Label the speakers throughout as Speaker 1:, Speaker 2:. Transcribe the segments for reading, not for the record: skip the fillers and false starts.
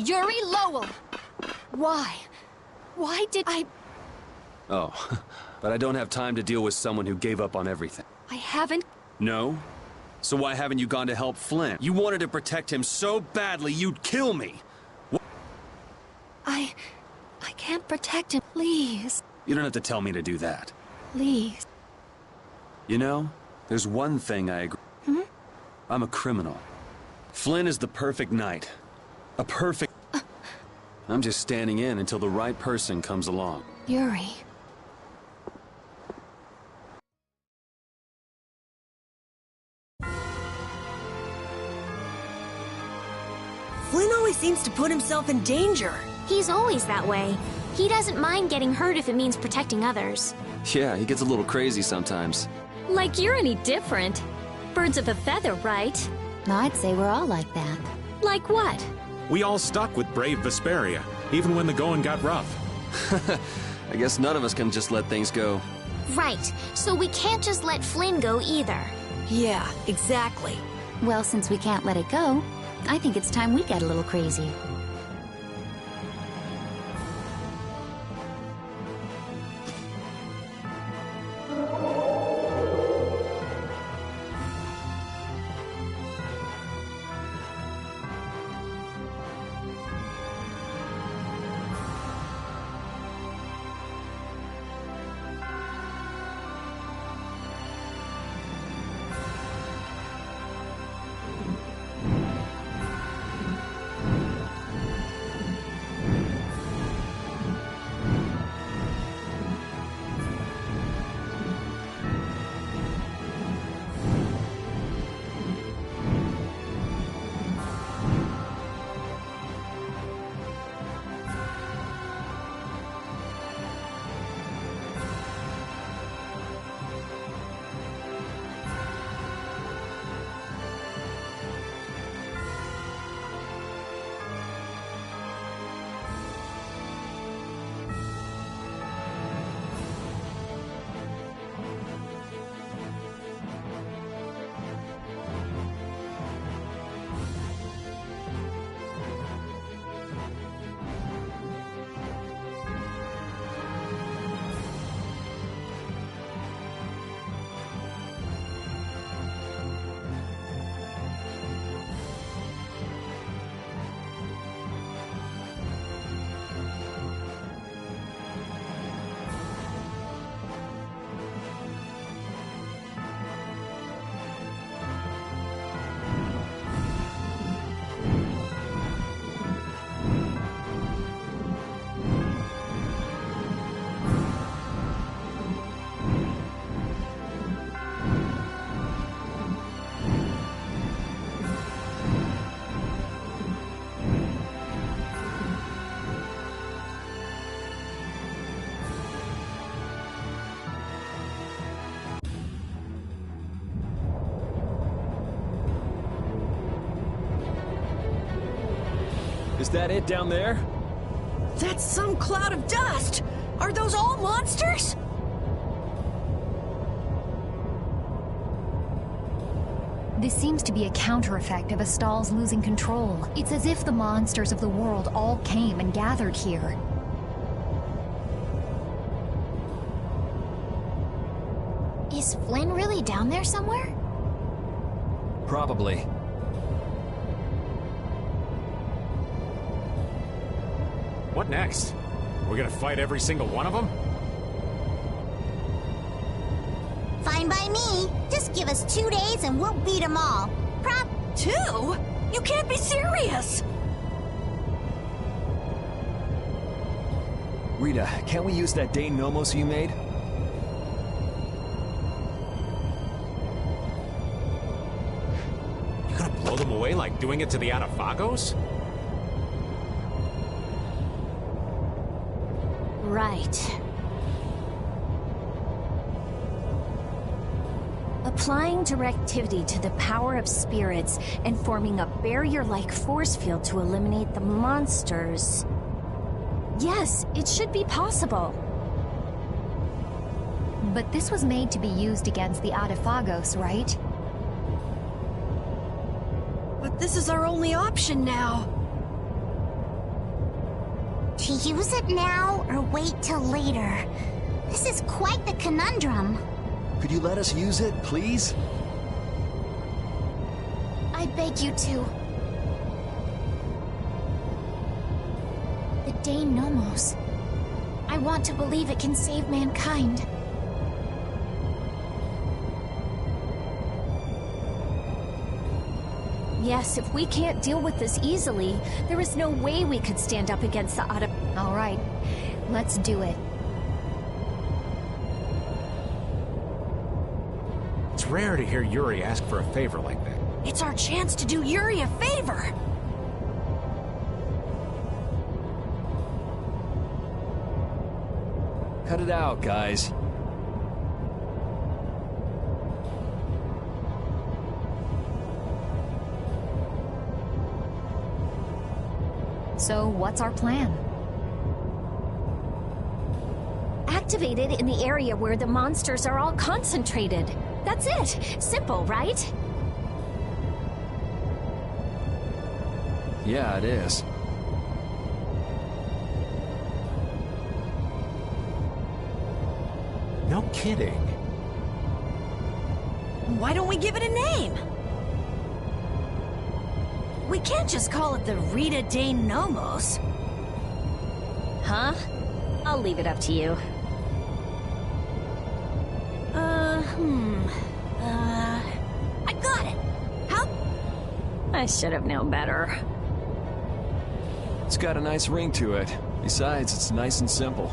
Speaker 1: Yuri Lowell! Why? Why did I...
Speaker 2: Oh, but I don't have time to deal with someone who gave up on everything.
Speaker 1: I haven't...
Speaker 2: No? So why haven't you gone to help Flynn? You wanted to protect him so badly you'd kill me!
Speaker 1: I can't protect him. Please.
Speaker 2: You don't have to tell me to do that.
Speaker 1: Please.
Speaker 2: You know, there's one thing I agree. I'm a criminal. Flynn is the perfect knight. A perfect... I'm just standing in until the right person comes along.
Speaker 1: Yuri.
Speaker 3: Flynn always seems to put himself in danger.
Speaker 4: He's always that way. He doesn't mind getting hurt if it means protecting others.
Speaker 2: Yeah, he gets a little crazy sometimes.
Speaker 4: Like you're any different. Birds of a feather, right?
Speaker 5: I'd say we're all like that.
Speaker 4: Like what?
Speaker 6: We all stuck with brave Vespiria, even when the going got rough.
Speaker 2: I guess none of us can just let things go.
Speaker 4: Right. So we can't just let Flynn go either.
Speaker 3: Yeah, exactly.
Speaker 5: Well, since we can't let it go, I think it's time we get a little crazy.
Speaker 7: Is that it down there?
Speaker 3: That's some cloud of dust! Are those all monsters?
Speaker 8: This seems to be a counter-effect of Astal's losing control. It's as if the monsters of the world all came and gathered here.
Speaker 4: Is Flynn really down there somewhere?
Speaker 7: Probably.
Speaker 6: What next? We're gonna fight every single one of them?
Speaker 9: Fine by me. Just give us 2 days and we'll beat them all.
Speaker 3: 2? You can't be serious!
Speaker 7: Rita, can't we use that Dane Nomos you made?
Speaker 6: You gonna blow them away like doing it to the Adafagos?
Speaker 4: Right. Applying directivity to the power of spirits and forming a barrier-like force field to eliminate the monsters. Yes, it should be possible.
Speaker 8: But this was made to be used against the Adafagos, right?
Speaker 3: But this is our only option now.
Speaker 9: To use it now or wait till later? This is quite the conundrum.
Speaker 7: Could you let us use it, please?
Speaker 4: I beg you to. The Dane Nomos. I want to believe it can save mankind. Yes, if we can't deal with this easily, there is no way we could stand up against the
Speaker 8: All right, let's do it.
Speaker 6: It's rare to hear Yuri ask for a favor like that.
Speaker 3: It's our chance to do Yuri a favor.
Speaker 7: Cut it out, guys.
Speaker 8: So, what's our plan?
Speaker 4: Activate it in the area where the monsters are all concentrated. That's it. Simple, right?
Speaker 7: Yeah, it is.
Speaker 6: No kidding.
Speaker 3: Why don't we give it a name? We can't just call it the Rita Dane Nomos.
Speaker 4: Huh? I'll leave it up to you.
Speaker 3: I got it. How?
Speaker 4: I should have known better.
Speaker 7: It's got a nice ring to it. Besides, it's nice and simple.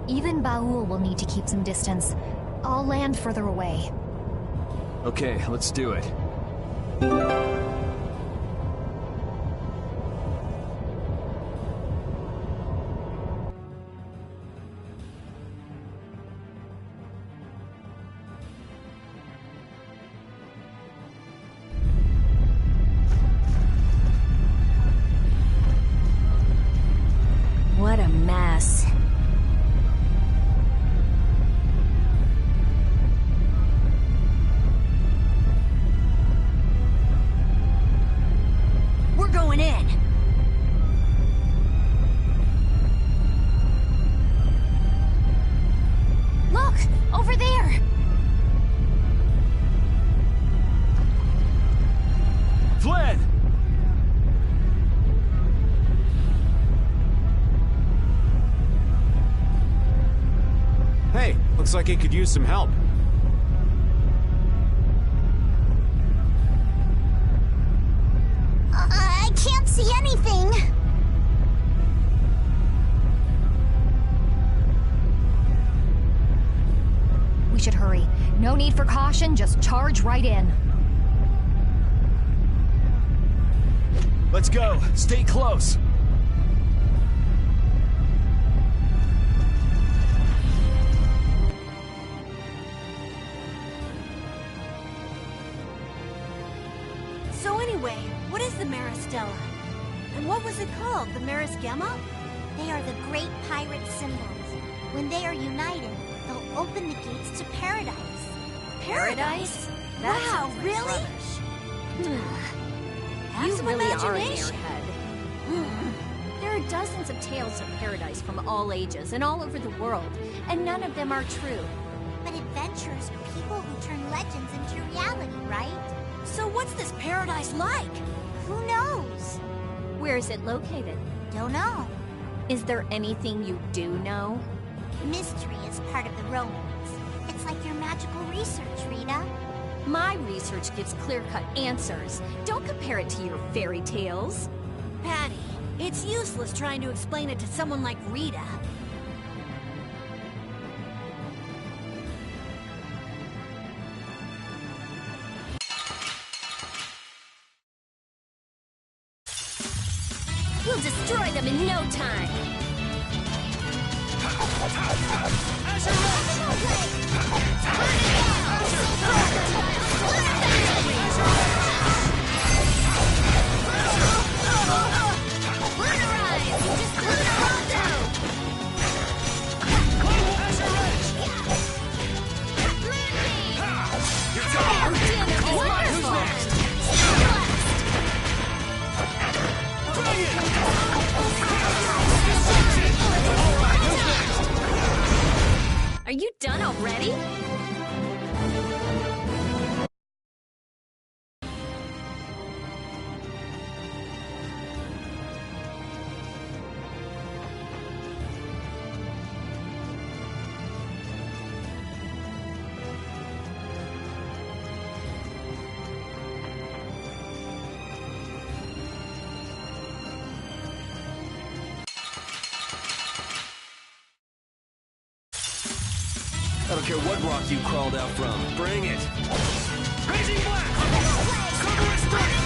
Speaker 8: Even Baul will need to keep some distance. I'll land further away.
Speaker 7: Okay, let's do it.
Speaker 4: What a mess.
Speaker 3: We're going in.
Speaker 4: Look! Over there!
Speaker 7: Flynn!
Speaker 6: Hey, looks like it could use some help.
Speaker 9: I can't see anything.
Speaker 8: We should hurry. No need for caution, just charge right in.
Speaker 7: Let's go. Stay close.
Speaker 3: So anyway, what is the Maristella? And what was it called? The Maris Gemma?
Speaker 9: They are the great pirate symbols. When they are united, they'll open the gates to paradise.
Speaker 3: Paradise?
Speaker 4: That
Speaker 3: Wow,
Speaker 4: sounds like
Speaker 3: really?
Speaker 4: rubbish.
Speaker 3: Have
Speaker 4: You
Speaker 3: some
Speaker 4: really are in your
Speaker 3: imagination.
Speaker 4: head. There are dozens of tales of paradise from all ages and all over the world, and none of them are true.
Speaker 9: But adventurers are people who turn legends into reality, right?
Speaker 3: So what's this paradise like?
Speaker 9: Who knows?
Speaker 4: Where is it located?
Speaker 9: Don't know.
Speaker 4: Is there anything you do know?
Speaker 9: Mystery is part of the romance. It's like your magical research, Rita.
Speaker 4: My research gives clear-cut answers. Don't compare it to your fairy tales.
Speaker 3: Patty, it's useless trying to explain it to someone like Rita.
Speaker 4: We'll destroy them in no time.
Speaker 3: Are you done already?
Speaker 7: I don't care what rock you crawled out from. Bring it!
Speaker 6: Crazy Black! Cover its strength!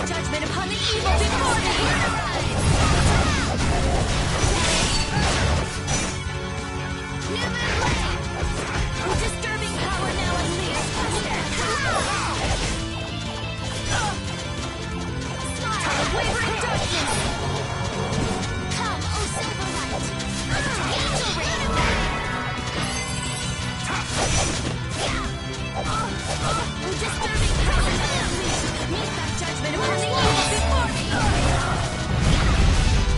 Speaker 3: Judgment upon the evil before me! New flame! Disturbing power now unleashed! Smile of wavering darkness! Come, O silver light! Angel rain! Disturbing power now unleashed! Meet that judgment upon the evil before me!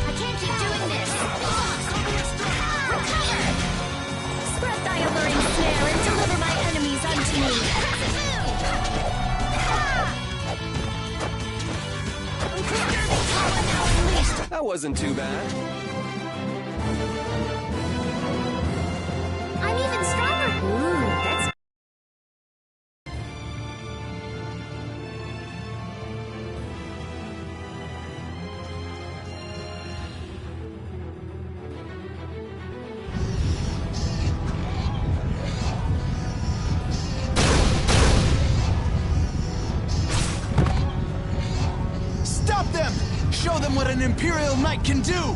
Speaker 3: I can't keep doing this! Recover! Spread thy alluring snare and deliver my enemies unto me! Disturbing power now unleashed!
Speaker 7: That wasn't too bad.
Speaker 3: I'm even stronger! Ooh, that's...
Speaker 10: Stop them! Show them what an Imperial Knight can do!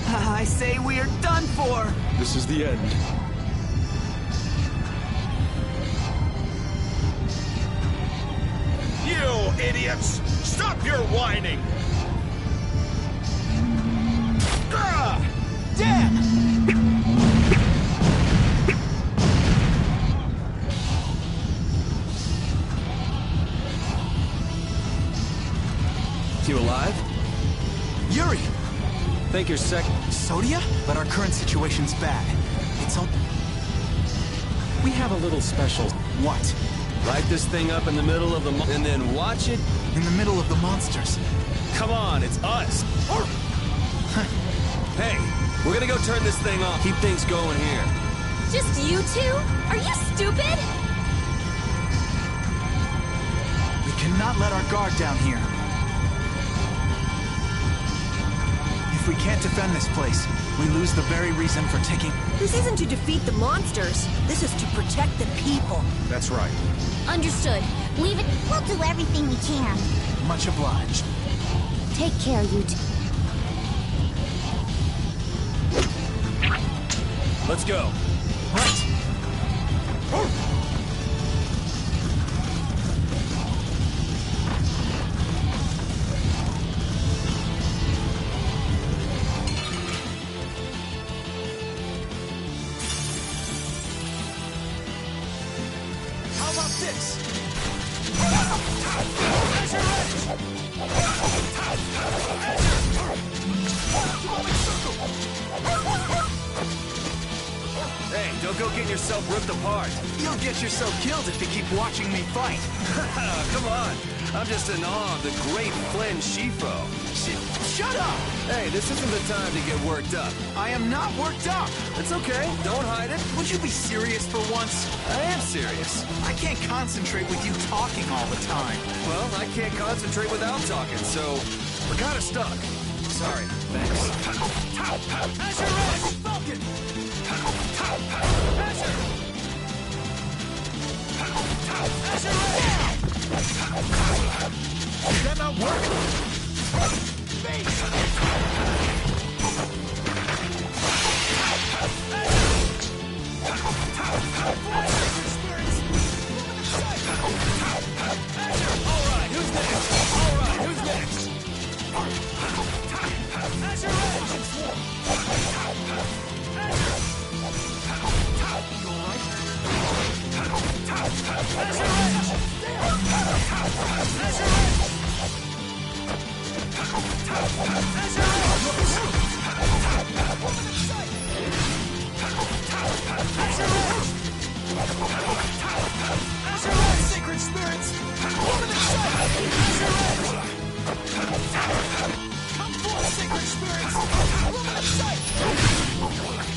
Speaker 10: I say we are done for!
Speaker 7: This is the end.
Speaker 6: You idiots! Stop your whining! Grr!
Speaker 10: Damn!
Speaker 7: You alive?
Speaker 10: Yuri!
Speaker 2: Think you're
Speaker 10: Sodia? But our current situation's bad. It's all... We have a little special... What?
Speaker 2: Light this thing up in the middle of the and then watch it.
Speaker 10: In the middle of the monsters.
Speaker 2: Come on, it's us. Hey, we're gonna go turn this thing off. Keep things going here.
Speaker 3: Just you two? Are you stupid?
Speaker 10: We cannot let our guard down here. If we can't defend this place, we lose the very reason for taking...
Speaker 3: This isn't to defeat the monsters. This is to protect the people.
Speaker 6: That's right.
Speaker 3: Understood. Leave it...
Speaker 9: We'll do everything we can.
Speaker 10: Much obliged.
Speaker 4: Take care, you two.
Speaker 2: Let's go.
Speaker 10: Right. How about this?
Speaker 2: Hey, don't go getting yourself ripped apart.
Speaker 10: You'll get yourself killed if you keep watching me fight.
Speaker 2: Come on. I'm just in awe of the great Flynn Shifo.
Speaker 10: Shut up!
Speaker 7: Hey, this isn't the time to get worked up.
Speaker 10: I am not worked up!
Speaker 7: It's okay. Don't hide it.
Speaker 10: Would you be serious for once?
Speaker 7: I am serious.
Speaker 10: I can't concentrate with you talking all the time.
Speaker 7: Well, I can't concentrate without talking, so we're kind of stuck. Sorry. Thanks.
Speaker 10: Azure Edge! Falcon! Azure! Azure Edge! Is that not working? Base!
Speaker 7: Alright, who's next? Alright, who's next?
Speaker 10: Azure Edge! Sacred spirits! Woman in sight! Come forth, sacred spirits! Woman in sight! Woman in sight!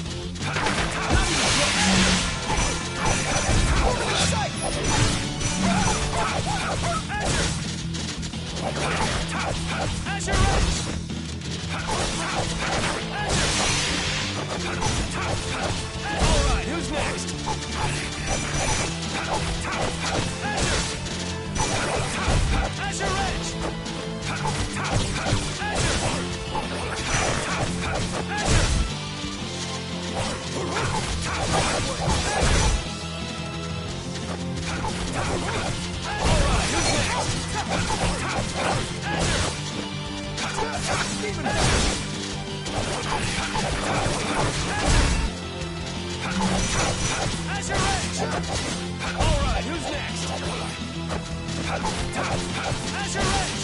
Speaker 10: Azure Edge!
Speaker 7: Alright, who's next?
Speaker 10: Azure Edge!
Speaker 7: Alright, who's next?
Speaker 10: Azure Edge!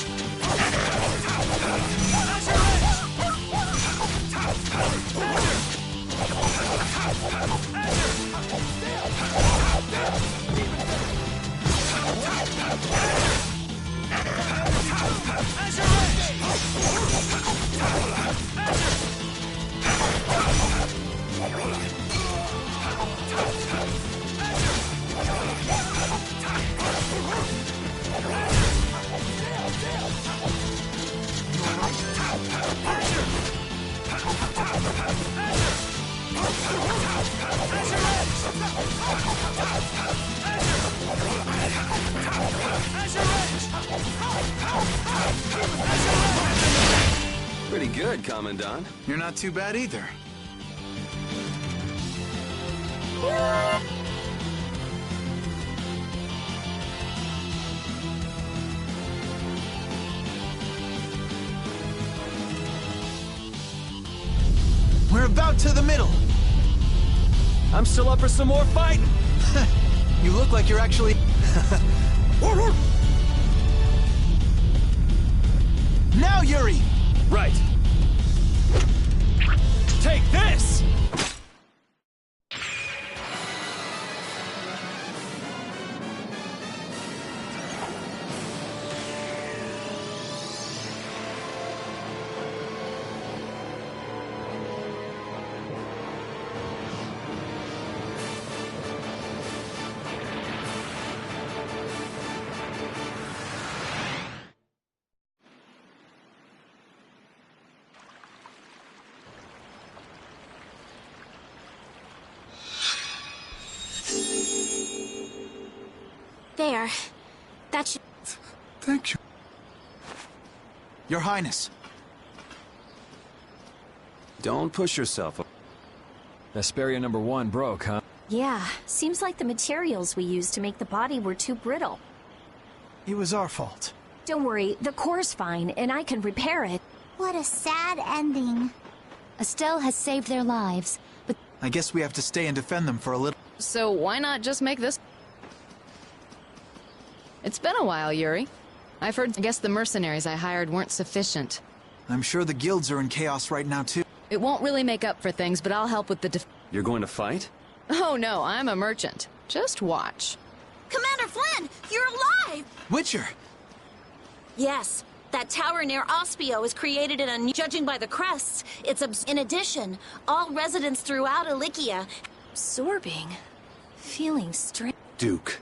Speaker 2: Pretty good, Commandant.
Speaker 10: You're not too bad either. We're about to the middle.
Speaker 2: I'm still up for some more fighting.
Speaker 10: You look like you're actually... Now, Yuri!
Speaker 2: Right. Take this!
Speaker 3: There. That should...
Speaker 10: Thank you. Your Highness.
Speaker 2: Don't push yourself.
Speaker 7: Vespiria number 1 broke, huh?
Speaker 4: Yeah, seems like the materials we used to make the body were too brittle.
Speaker 10: It was our fault.
Speaker 4: Don't worry, the core's fine, and I can repair it.
Speaker 9: What a sad ending.
Speaker 5: Estelle has saved their lives, but
Speaker 10: I guess we have to stay and defend them for a little.
Speaker 11: So why not just make this... It's been a while, Yuri. I guess the mercenaries I hired weren't sufficient.
Speaker 10: I'm sure the guilds are in chaos right now, too.
Speaker 11: It won't really make up for things, but I'll help with the
Speaker 2: You're going to fight?
Speaker 11: Oh no, I'm a merchant. Just watch.
Speaker 3: Commander Flynn, you're alive!
Speaker 10: Witcher!
Speaker 3: Yes,
Speaker 12: That tower near Ospio is created in a judging by the crests. In addition, all residents throughout Ilikia
Speaker 4: Absorbing. Feeling strange.
Speaker 2: Duke.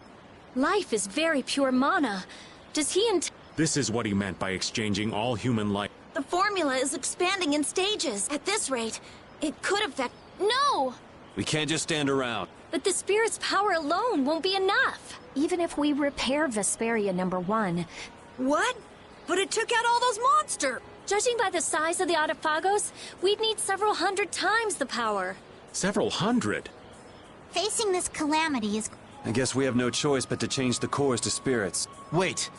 Speaker 4: Life is very pure mana. Does he
Speaker 6: This is what he meant by exchanging all human life.
Speaker 12: The formula is expanding in stages. At this rate, it could affect...
Speaker 4: No!
Speaker 2: We can't just stand around.
Speaker 4: But the spirit's power alone won't be enough. Even if we repair Vespiria #1.
Speaker 3: What? But it took out all those monsters!
Speaker 4: Judging by the size of the Autophagos, we'd need several hundred times the power.
Speaker 6: Several hundred?
Speaker 9: Facing this calamity is...
Speaker 2: I guess we have no choice but to change the cores to spirits.
Speaker 10: Wait,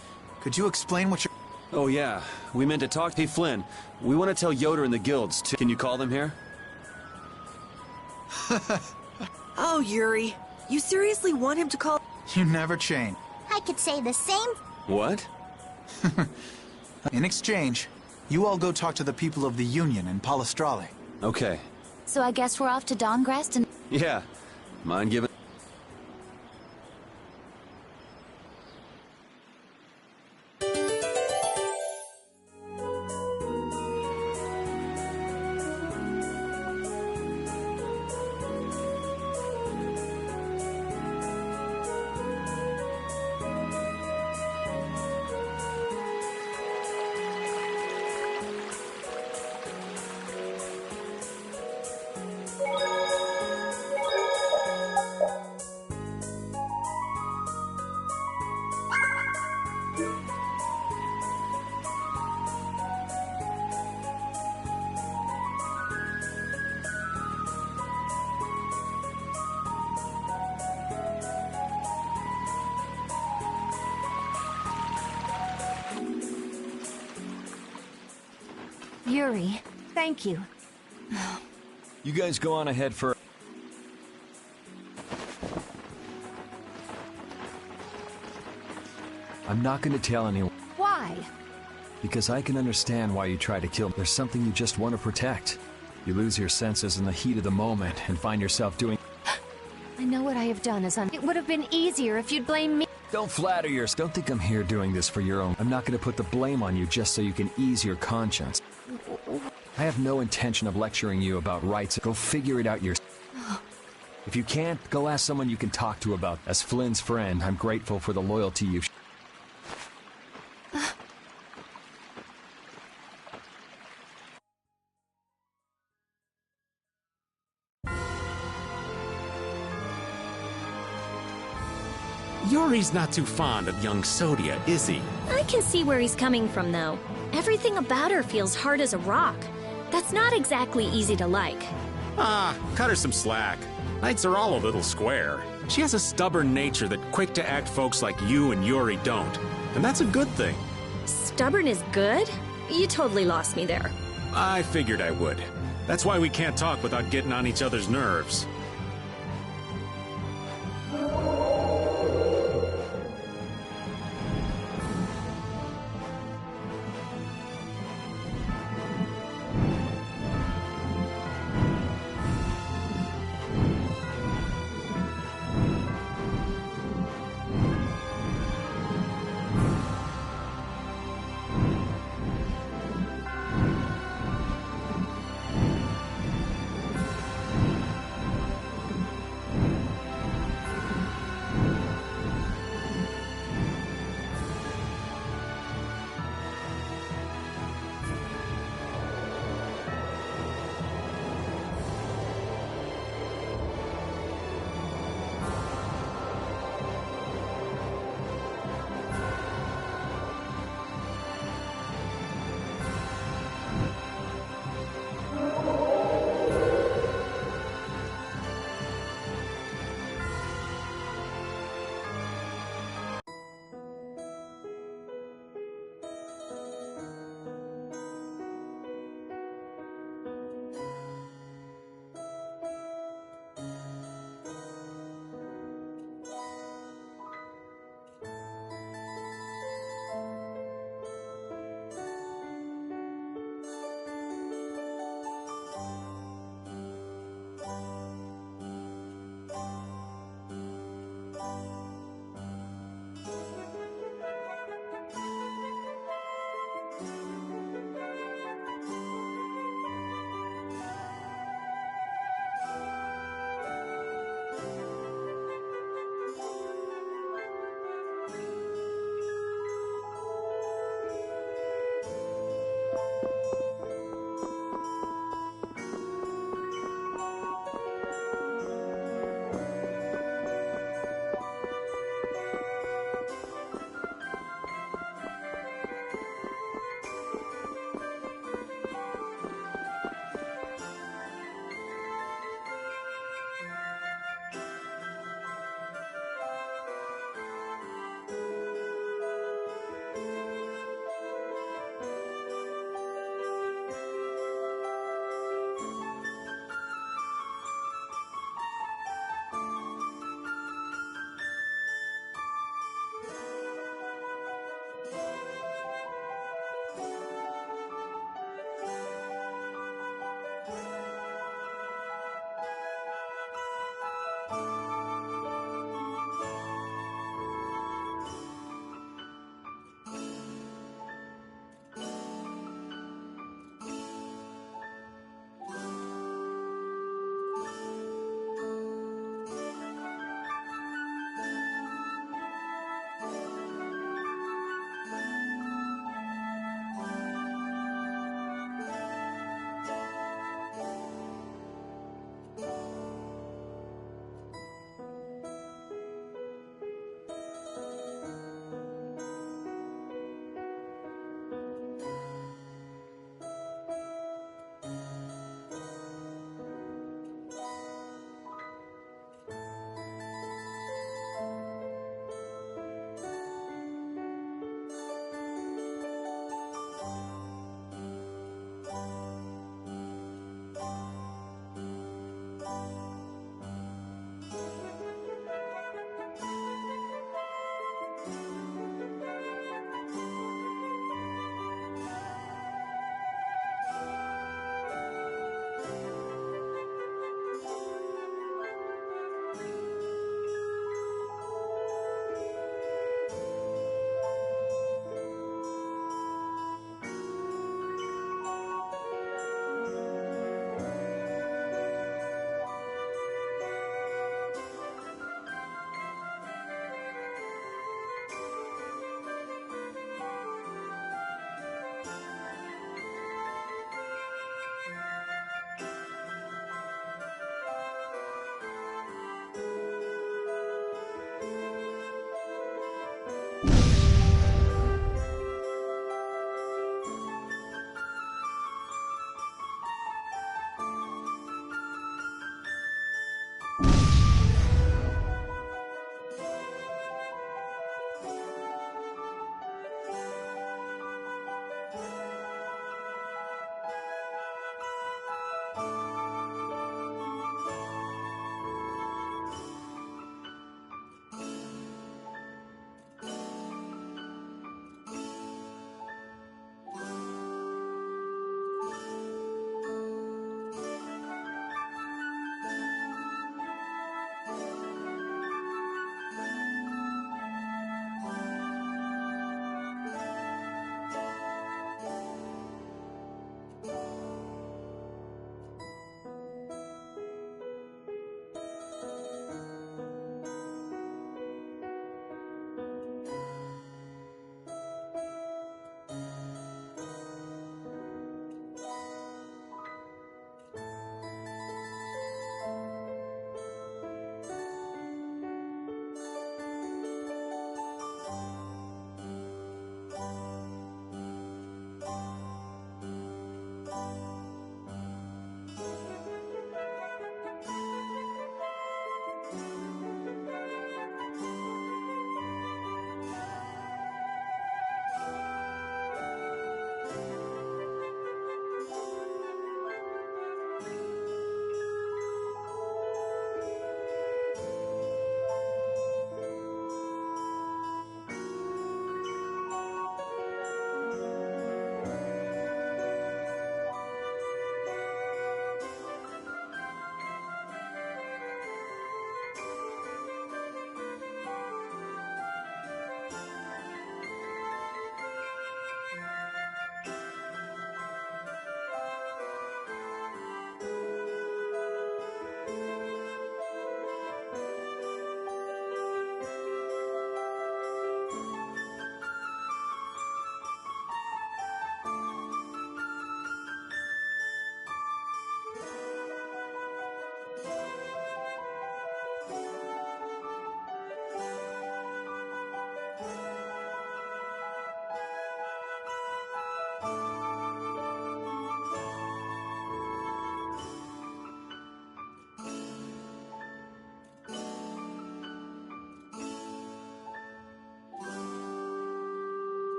Speaker 10: could you explain what you're...
Speaker 2: Oh yeah, we meant to talk. Hey Flynn, we want to tell Yoder and the guilds to... Can you call them here?
Speaker 3: Oh, Yuri. You seriously want him to call...
Speaker 10: You never change.
Speaker 9: I could say the same...
Speaker 2: What?
Speaker 10: In exchange, you all go talk to the people of the Union in Palestrale.
Speaker 2: Okay.
Speaker 5: So I guess we're off to Dawngrest and...
Speaker 2: Yeah. Mind giving...
Speaker 4: Yuri, thank you.
Speaker 7: You guys go on ahead for... I'm not gonna tell anyone.
Speaker 4: Why?
Speaker 7: Because I can understand why you try to kill. There's something you just want to protect. You lose your senses in the heat of the moment and find yourself doing...
Speaker 4: I know what I have done is It would have been easier if you'd blamed me.
Speaker 7: Don't flatter yourself. Don't think I'm here doing this for your own. I'm not gonna put the blame on you just so you can ease your conscience. I have no intention of lecturing you about rights. Go figure it out yourself. If you can't, go ask someone you can talk to about. As Flynn's friend, I'm grateful for the loyalty you've...
Speaker 6: Yuri's not too fond of young Sodia, is he?
Speaker 4: I can see where he's coming from, though. Everything about her feels hard as a rock. That's not exactly easy to like.
Speaker 6: Ah, cut her some slack. Knights are all a little square. She has a stubborn nature that quick-to-act folks like you and Yuri don't. And that's a good thing.
Speaker 4: Stubborn is good? You totally lost me there.
Speaker 6: I figured I would. That's why we can't talk without getting on each other's nerves.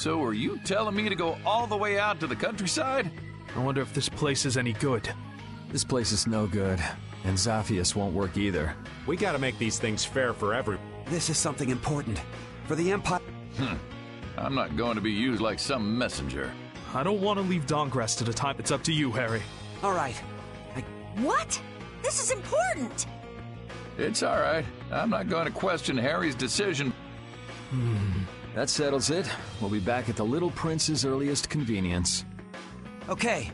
Speaker 13: So are you telling me to go all the way out to the countryside?
Speaker 14: I wonder if this place is any good.
Speaker 7: This place is no good, and Zaphius won't work either.
Speaker 6: We gotta make these things fair for everyone.
Speaker 15: This is something important. For the Empire...
Speaker 13: I'm not going to be used like some messenger.
Speaker 14: I don't want to leave Dongrass to the time. It's up to you, Harry.
Speaker 15: All right.
Speaker 3: What? This is important!
Speaker 13: It's all right. I'm not going to question Harry's decision.
Speaker 7: That settles it. We'll be back at the Little Prince's earliest convenience.
Speaker 15: Okay.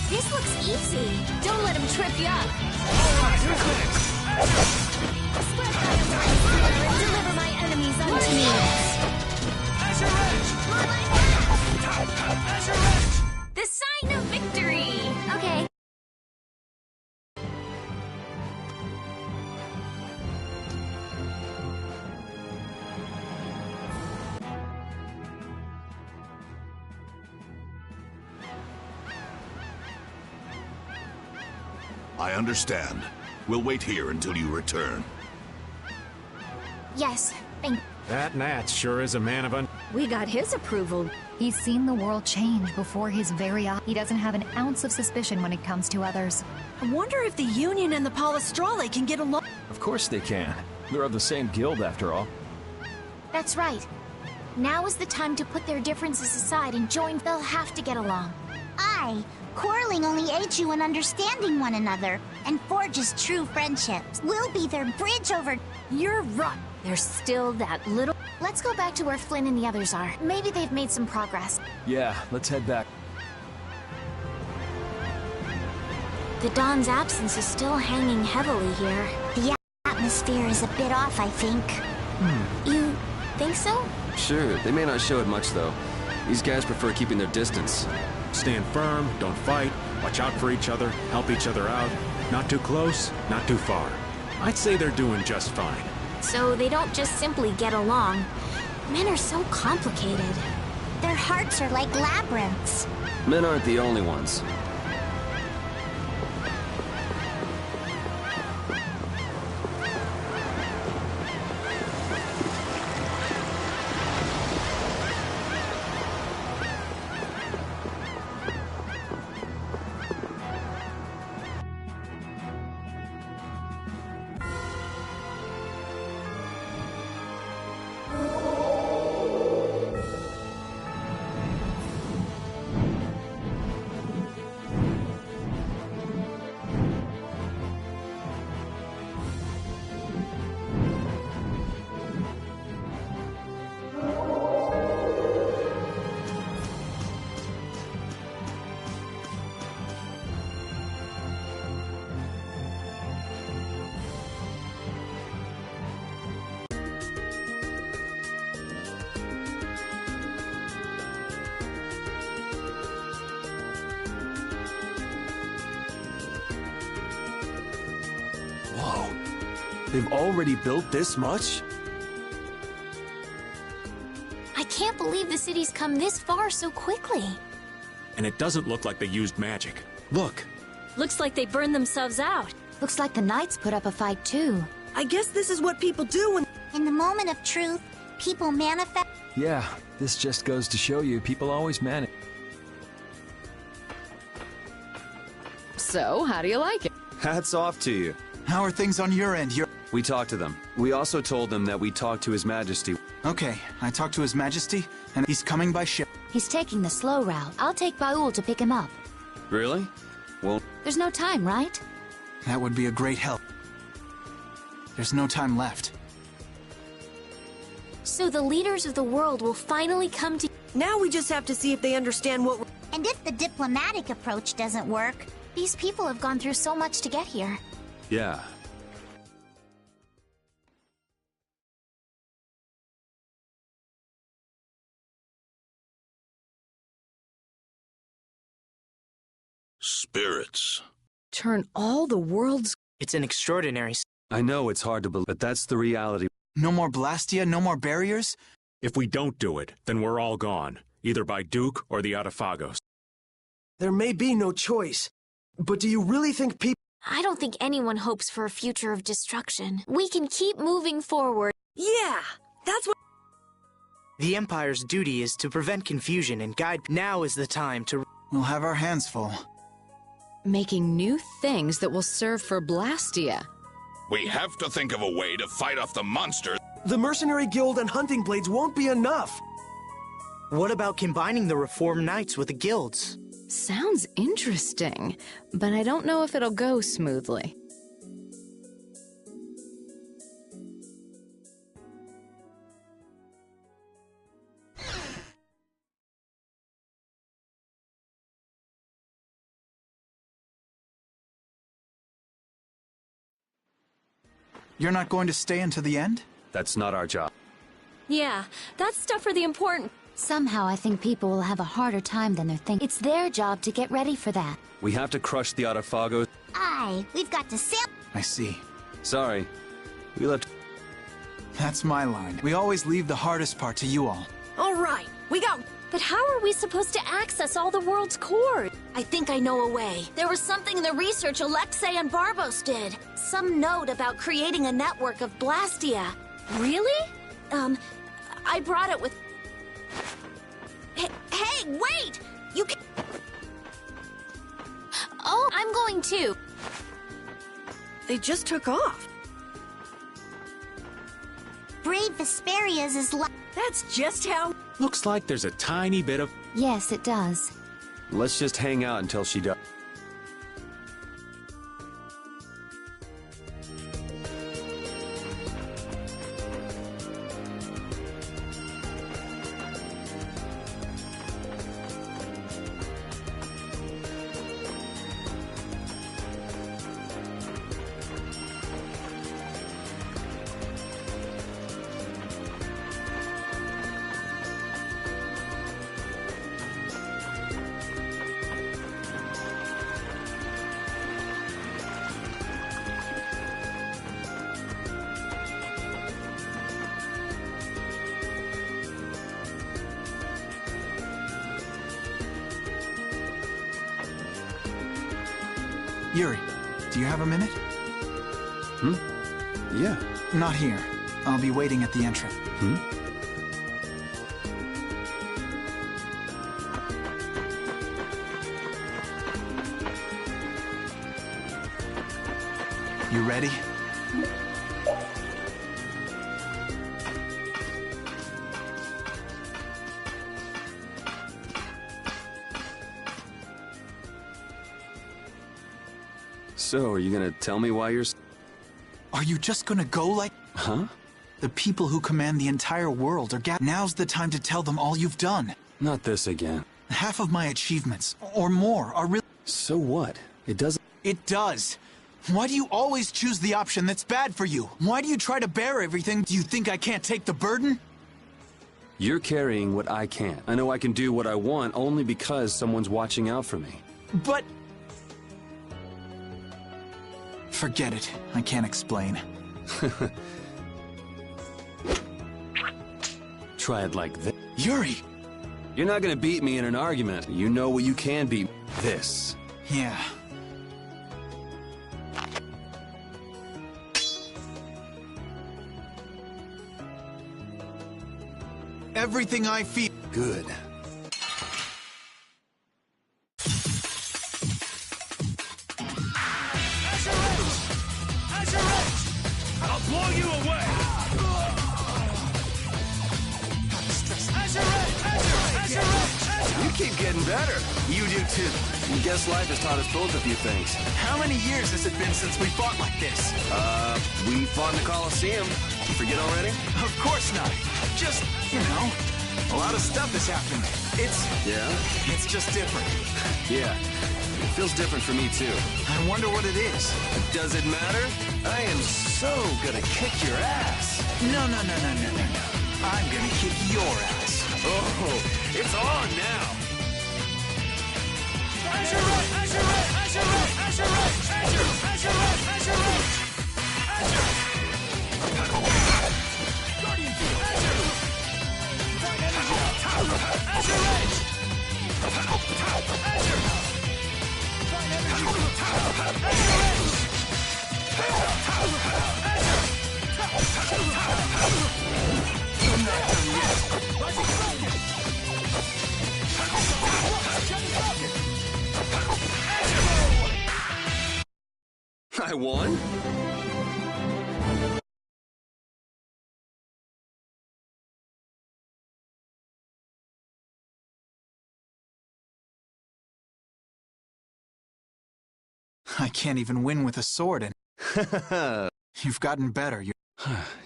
Speaker 3: This looks easy. Don't let him trip you up. Spread my light and deliver my enemies unto me. The sign of victory. Okay.
Speaker 16: I understand. We'll wait here until you return.
Speaker 4: Yes, thank...
Speaker 6: That Nat sure is a man of
Speaker 8: We got his approval. He's seen the world change before his very eyes. He doesn't have an ounce of suspicion when it comes to others.
Speaker 3: I wonder if the Union and the Palestrale can get along.
Speaker 7: Of course they can. They're of the same guild, after all.
Speaker 4: That's right. Now is the time to put their differences aside and join. They'll have to get along.
Speaker 9: Quarreling only aids you in understanding one another and forges true friendships. We'll be their bridge over...
Speaker 4: You're right. There's still that little... Let's go back to where Flynn and the others are. Maybe they've made some progress.
Speaker 7: Yeah, let's head back.
Speaker 4: The Don's absence is still hanging heavily here.
Speaker 9: The atmosphere is a bit off, I think.
Speaker 4: You think so?
Speaker 2: Sure, they may not show it much, though. These guys prefer keeping their distance.
Speaker 6: Stand firm, don't fight, watch out for each other, help each other out. Not too close, not too far. I'd say they're doing just fine.
Speaker 4: So they don't just simply get along. Men are so complicated.
Speaker 9: Their hearts are like labyrinths.
Speaker 2: Men aren't the only ones. They've already built this much?
Speaker 4: I can't believe the city's come this far so quickly.
Speaker 6: And it doesn't look like they used magic. Look.
Speaker 3: Looks like they burned themselves out.
Speaker 4: Looks like the Knights put up a fight too.
Speaker 17: I guess this is what people do when...
Speaker 9: In the moment of truth, people manifest...
Speaker 7: Yeah, this just goes to show you people always manage.
Speaker 11: So, how do you like it?
Speaker 2: Hats off to you.
Speaker 10: How are things on your end?
Speaker 2: We talked to them. We also told them that we talked to His Majesty.
Speaker 10: Okay, I talked to His Majesty, and he's coming by ship.
Speaker 4: He's taking the slow route. I'll take Baul to pick him up.
Speaker 2: Really? Well...
Speaker 4: There's no time, right?
Speaker 10: That would be a great help. There's no time left.
Speaker 4: So the leaders of the world will finally come to...
Speaker 17: Now we just have to see if they understand what...
Speaker 9: And if the diplomatic approach doesn't work...
Speaker 4: These people have gone through so much to get here.
Speaker 2: Yeah.
Speaker 16: Spirits.
Speaker 11: Turn all the world's...
Speaker 18: It's an extraordinary...
Speaker 2: I know it's hard to believe, but that's the reality.
Speaker 10: No more Blastia, no more barriers?
Speaker 6: If we don't do it, then we're all gone. Either by Duke or the Atafagos.
Speaker 17: There may be no choice. But do you really think people...
Speaker 4: I don't think anyone hopes for a future of destruction. We can keep moving forward.
Speaker 17: Yeah, that's what...
Speaker 18: The Empire's duty is to prevent confusion and guide... Now is the time to...
Speaker 10: We'll have our hands full.
Speaker 11: Making new things that will serve for Blastia.
Speaker 16: We have to think of a way to fight off the monsters.
Speaker 17: The Mercenary Guild and Hunting Blades won't be enough.
Speaker 18: What about combining the Reformed Knights with the guilds?
Speaker 11: Sounds interesting, but I don't know if it'll go smoothly.
Speaker 10: You're not going to stay until the end?
Speaker 2: That's not our job.
Speaker 3: Yeah, that's stuff for the important...
Speaker 4: Somehow I think people will have a harder time than they're thinking. It's their job to get ready for that.
Speaker 2: We have to crush the Atafagos.
Speaker 9: Aye, we've got to sail...
Speaker 10: I see.
Speaker 2: Sorry. We left...
Speaker 10: That's my line. We always leave the hardest part to you all.
Speaker 3: All right, we got...
Speaker 4: But how are we supposed to access all the world's cores?
Speaker 12: I think I know a way. There was something in the research Alexei and Barbos did. Some note about creating a network of Blastia.
Speaker 3: Really?
Speaker 12: I brought it with... Hey, wait! You can...
Speaker 4: Oh, I'm going too.
Speaker 17: They just took off.
Speaker 9: Brave Vesperia's is like...
Speaker 17: That's just how...
Speaker 6: Looks like there's a tiny bit of...
Speaker 4: Yes, it does.
Speaker 2: Let's just hang out until she does.
Speaker 10: Yuri, do you have a minute?
Speaker 2: Yeah.
Speaker 10: Not here. I'll be waiting at the entrance. You ready?
Speaker 2: So, are you gonna tell me why you're...
Speaker 10: Are you just gonna go like...
Speaker 2: Huh?
Speaker 10: The people who command the entire world are Now's the time to tell them all you've done.
Speaker 2: Not this again.
Speaker 10: Half of my achievements, or more, are really...
Speaker 2: So what? It doesn't...
Speaker 10: It does. Why do you always choose the option that's bad for you? Why do you try to bear everything? Do you think I can't take the burden?
Speaker 2: You're carrying what I can't. I know I can do what I want only because someone's watching out for me.
Speaker 10: But... Forget it. I can't explain.
Speaker 2: Try it like this.
Speaker 10: Yuri!
Speaker 2: You're not gonna beat me in an argument. You know what you can beat. This.
Speaker 10: Yeah. Everything I feel.
Speaker 2: Good.
Speaker 19: I'll blow you away!
Speaker 2: You keep getting better. You do too. I guess life has taught us both a few things.
Speaker 10: How many years has it been since we fought like this?
Speaker 2: We fought in the Coliseum. You forget already?
Speaker 10: Of course not. Just, you know, a lot of stuff has happened.
Speaker 2: Yeah?
Speaker 10: It's just different.
Speaker 2: Yeah. It feels different for me too.
Speaker 10: I wonder what it is.
Speaker 2: Does it matter? I am so gonna kick your ass.
Speaker 10: No. I'm gonna kick your ass.
Speaker 2: Oh, it's on now. I won?
Speaker 10: I can't even win with a sword, and you've gotten better.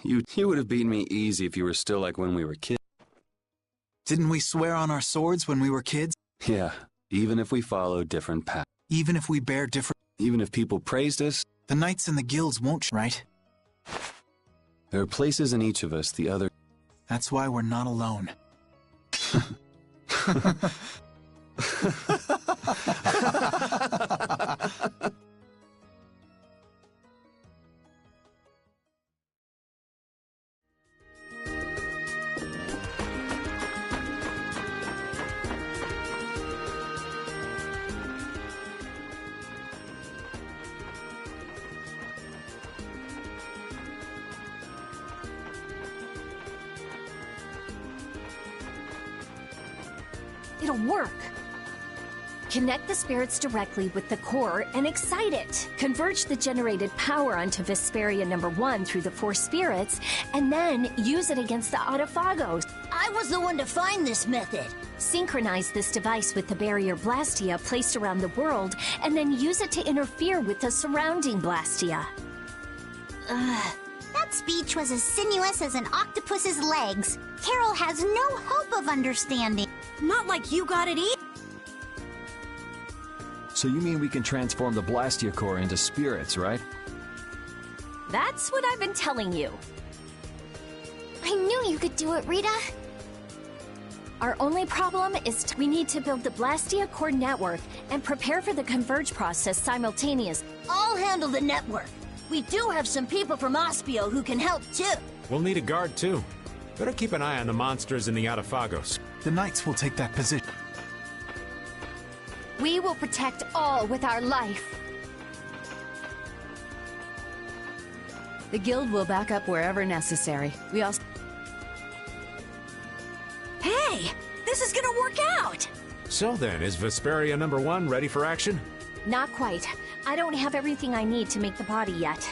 Speaker 2: You would have beaten me easy if you were still like when we were kids.
Speaker 10: Didn't we swear on our swords when we were kids?
Speaker 2: Yeah, even if we followed different paths.
Speaker 10: Even if we bear different...
Speaker 2: Even if people praised us.
Speaker 10: The knights and the guilds won't, right?
Speaker 2: There are places in each of us the other...
Speaker 10: That's why we're not alone.
Speaker 4: It'll work. Connect the spirits directly with the core and excite it. Converge the generated power onto Vespiria #1 through the 4 spirits, and then use it against the Autophagos.
Speaker 12: I was the one to find this method.
Speaker 4: Synchronize this device with the barrier Blastia placed around the world, and then use it to interfere with the surrounding Blastia.
Speaker 9: That speech was as sinuous as an octopus's legs. Carol has no hope of understanding.
Speaker 12: Not like you got it either.
Speaker 7: So you mean we can transform the Blastia core into spirits, right?
Speaker 4: That's what I've been telling you.
Speaker 9: I knew you could do it, Rita.
Speaker 4: Our only problem is we need to build the Blastia core network and prepare for the converge process simultaneously.
Speaker 12: I'll handle the network. We do have some people from Ospio who can help too.
Speaker 6: We'll need a guard too. Better keep an eye on the monsters in the Autophagos.
Speaker 10: The knights will take that position.
Speaker 4: We will protect all with our life.
Speaker 11: The guild will back up wherever necessary. We also...
Speaker 12: Hey! This is gonna work out!
Speaker 6: So then, is Vespiria #1 ready for action?
Speaker 4: Not quite. I don't have everything I need to make the body yet.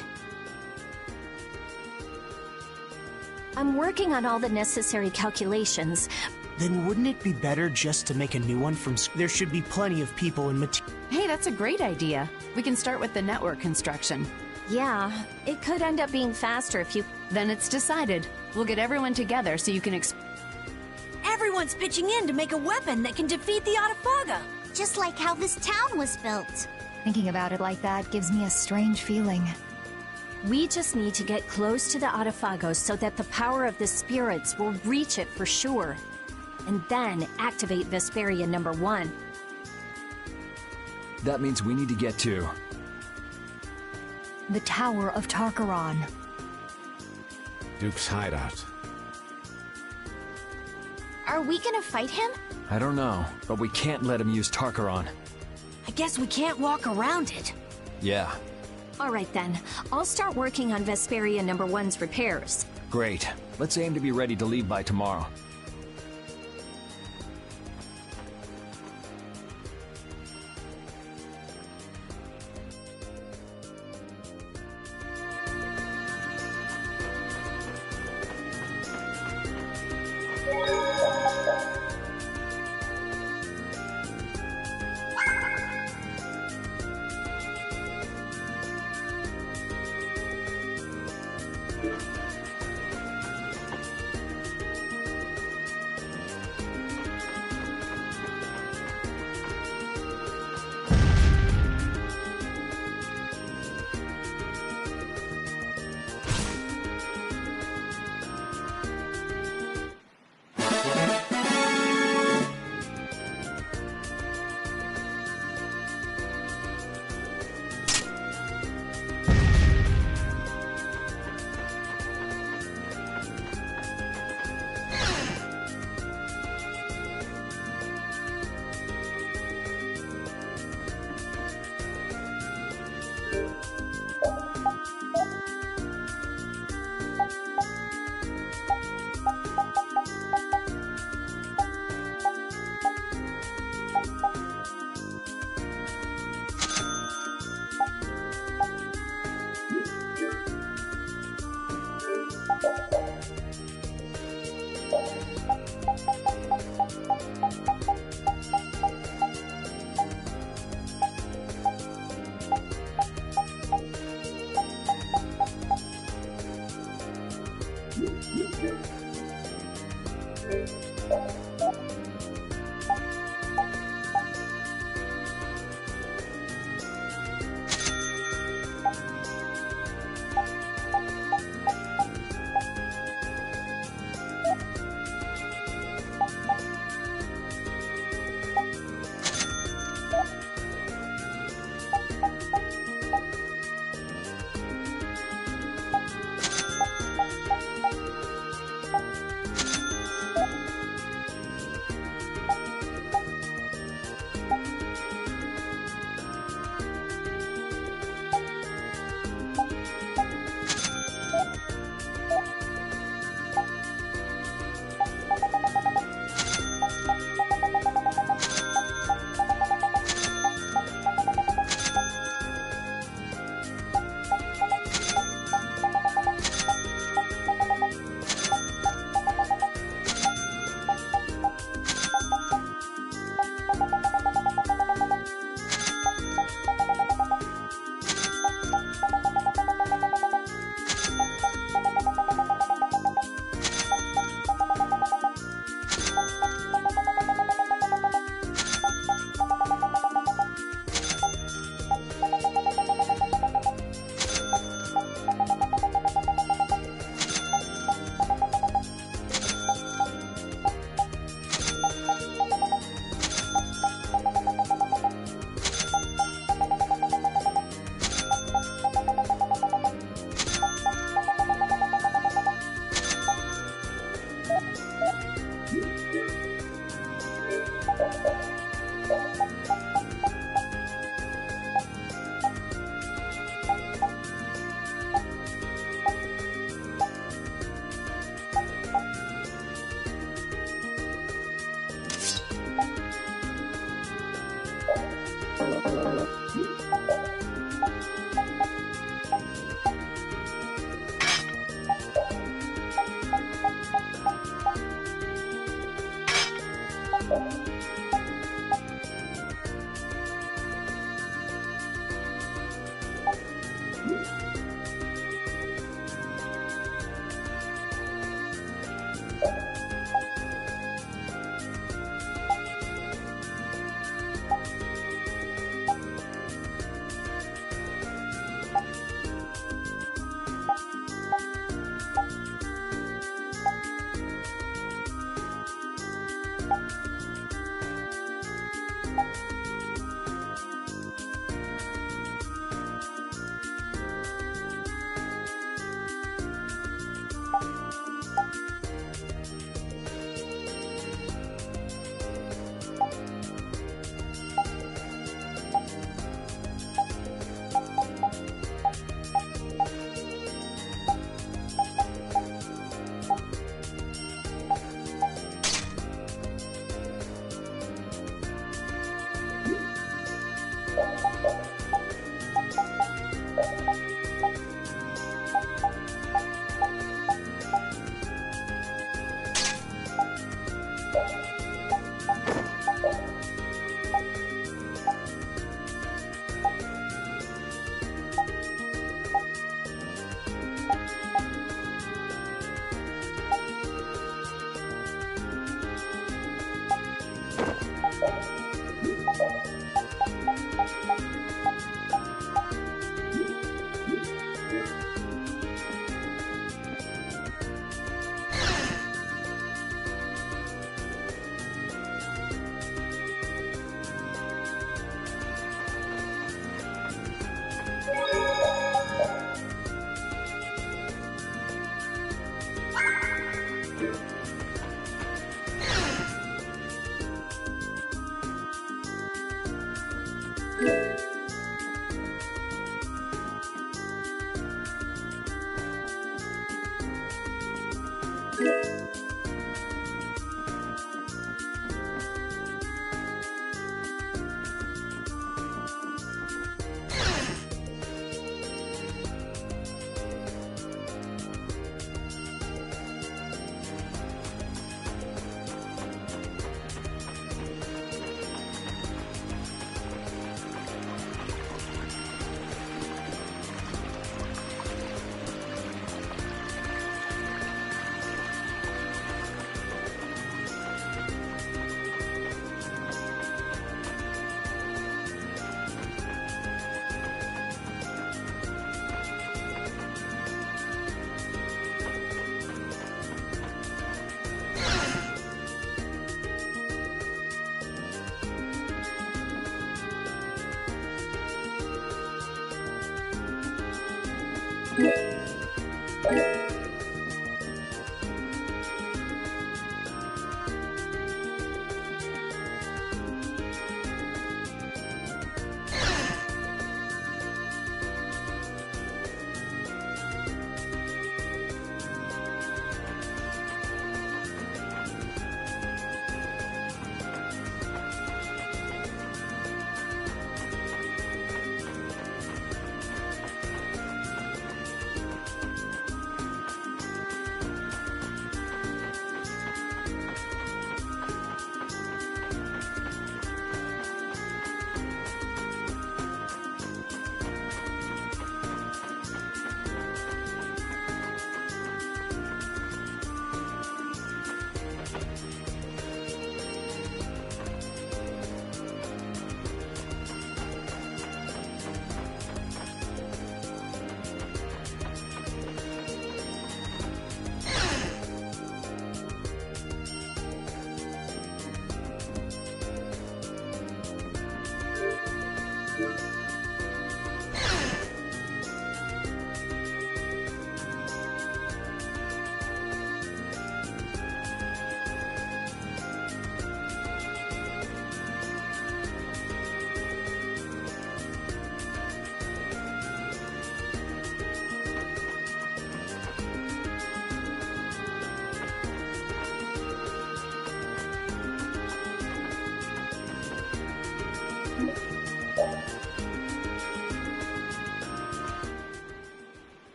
Speaker 4: I'm working on all the necessary calculations.
Speaker 18: Then wouldn't it be better just to make a new one from There should be plenty of people and material.
Speaker 11: Hey, that's a great idea. We can start with the network construction.
Speaker 4: Yeah, it could end up being faster if you...
Speaker 11: Then it's decided. We'll get everyone together so you can
Speaker 12: Everyone's pitching in to make a weapon that can defeat the Autophaga.
Speaker 9: Just like how this town was built.
Speaker 8: Thinking about it like that gives me a strange feeling.
Speaker 4: We just need to get close to the Autophagos so that the power of the spirits will reach it for sure. And then activate Vespiria #1.
Speaker 7: That means we need to get to...
Speaker 8: The Tower of Tarkaron.
Speaker 6: Duke's hideout.
Speaker 4: Are we gonna fight him?
Speaker 7: I don't know, but we can't let him use Tarkaron.
Speaker 3: I guess we can't walk around it.
Speaker 7: Yeah.
Speaker 4: All right then. I'll start working on Vespiria number 1's repairs.
Speaker 7: Great. Let's aim to be ready to leave by tomorrow.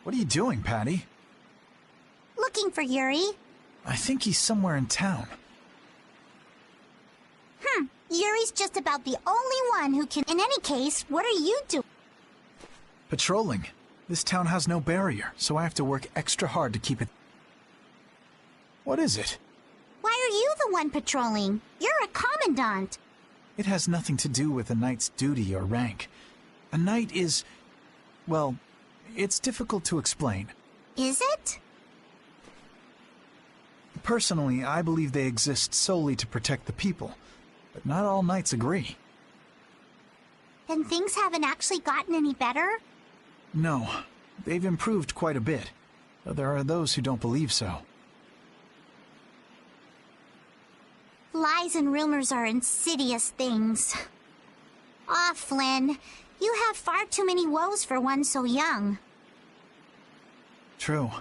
Speaker 10: What are you doing, Patty?
Speaker 9: Looking for Yuri.
Speaker 10: I think he's somewhere in town.
Speaker 9: Yuri's just about the only one who can... In any case, what are you doing?
Speaker 10: Patrolling. This town has no barrier, so I have to work extra hard to keep it... What is it?
Speaker 9: Why are you the one patrolling? You're a commandant.
Speaker 10: It has nothing to do with a knight's duty or rank. A knight is... well, it's difficult to explain.
Speaker 9: Is it?
Speaker 10: Personally, I believe they exist solely to protect the people. But not all knights agree.
Speaker 9: Then things haven't actually gotten any better?
Speaker 10: No, they've improved quite a bit. Though there are those who don't believe so.
Speaker 9: Lies and rumors are insidious things. Ah, Flynn, you have far too many woes for one so young.
Speaker 10: True.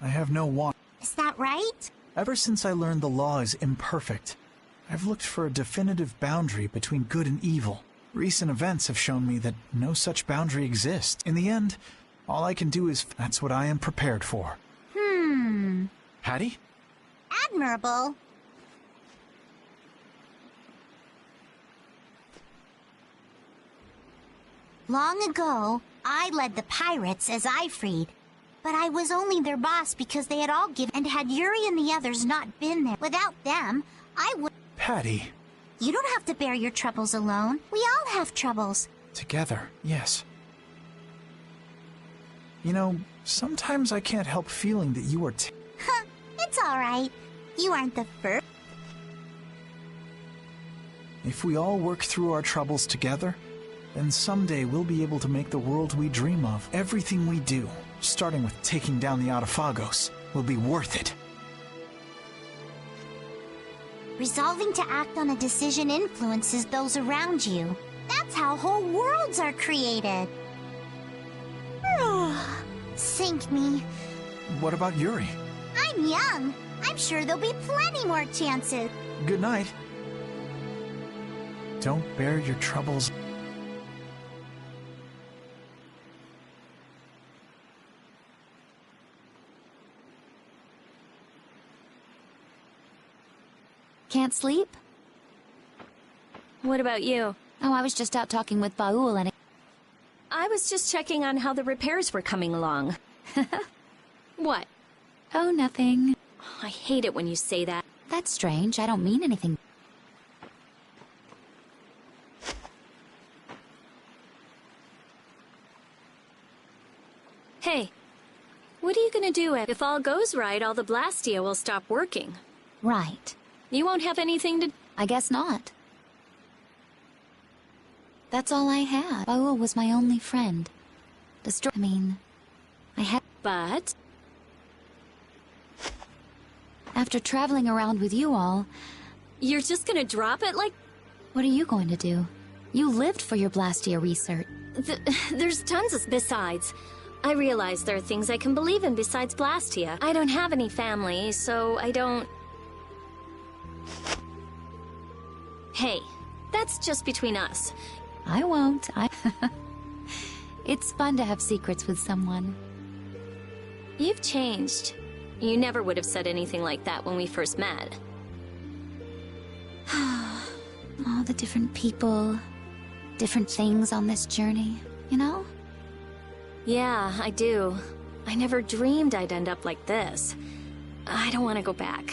Speaker 10: I have no want.
Speaker 9: Is that right?
Speaker 10: Ever since I learned the law is imperfect, I've looked for a definitive boundary between good and evil. Recent events have shown me that no such boundary exists. In the end, all I can do is... That's what I am prepared for. Hattie?
Speaker 9: Admirable. Long ago, I led the pirates as I freed. But I was only their boss because they had all given... And had Yuri and the others not been there, without them, I would...
Speaker 10: Patty.
Speaker 9: You don't have to bear your troubles alone. We all have troubles.
Speaker 10: Together, yes. You know, sometimes I can't help feeling that you are...
Speaker 9: It's all right. You aren't the first.
Speaker 10: If we all work through our troubles together, then someday we'll be able to make the world we dream of. Everything we do, starting with taking down the Autophagos, will be worth it.
Speaker 9: Resolving to act on a decision influences those around you. That's how whole worlds are created. Sink me.
Speaker 10: What about Yuri?
Speaker 9: I'm young. I'm sure there'll be plenty more chances.
Speaker 10: Good night. Don't bear your troubles.
Speaker 5: Can't sleep?
Speaker 4: What about you?
Speaker 5: Oh, I was just out talking with Baul and...
Speaker 4: I was just checking on how the repairs were coming along. What?
Speaker 5: Oh, nothing.
Speaker 4: I hate it when you say that.
Speaker 5: That's strange. I don't mean anything.
Speaker 4: Hey, what are you gonna do if all goes right, all the Blastia will stop working?
Speaker 5: Right.
Speaker 4: You won't have anything to...
Speaker 5: I guess not. That's all I had. Baul was my only friend. I had...
Speaker 4: But...
Speaker 5: After traveling around with you all...
Speaker 4: You're just gonna drop it like...
Speaker 5: What are you going to do? You lived for your Blastia research.
Speaker 4: There's tons of... Besides, I realize there are things I can believe in besides Blastia. I don't have any family, so I don't... Hey, that's just between us.
Speaker 5: I won't. It's fun to have secrets with someone.
Speaker 4: You've changed. You never would have said anything like that when we first met.
Speaker 5: All the different people, different things on this journey, you know?
Speaker 4: Yeah, I do. I never dreamed I'd end up like this. I don't want to go back.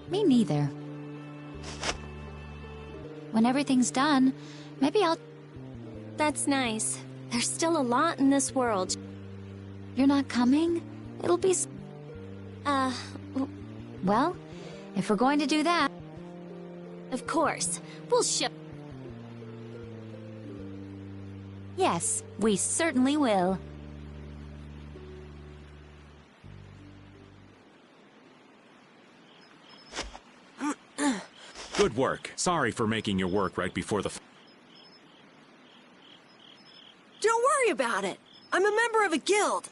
Speaker 5: Me neither. When everything's done, maybe I'll...
Speaker 4: That's nice. There's still a lot in this world.
Speaker 5: You're not coming? It'll be... Well, if we're going to do that...
Speaker 4: Of course. We'll ship...
Speaker 5: Yes, we certainly will.
Speaker 6: Good work. Sorry for making your work right before the...
Speaker 17: Don't worry about it. I'm a member of a guild.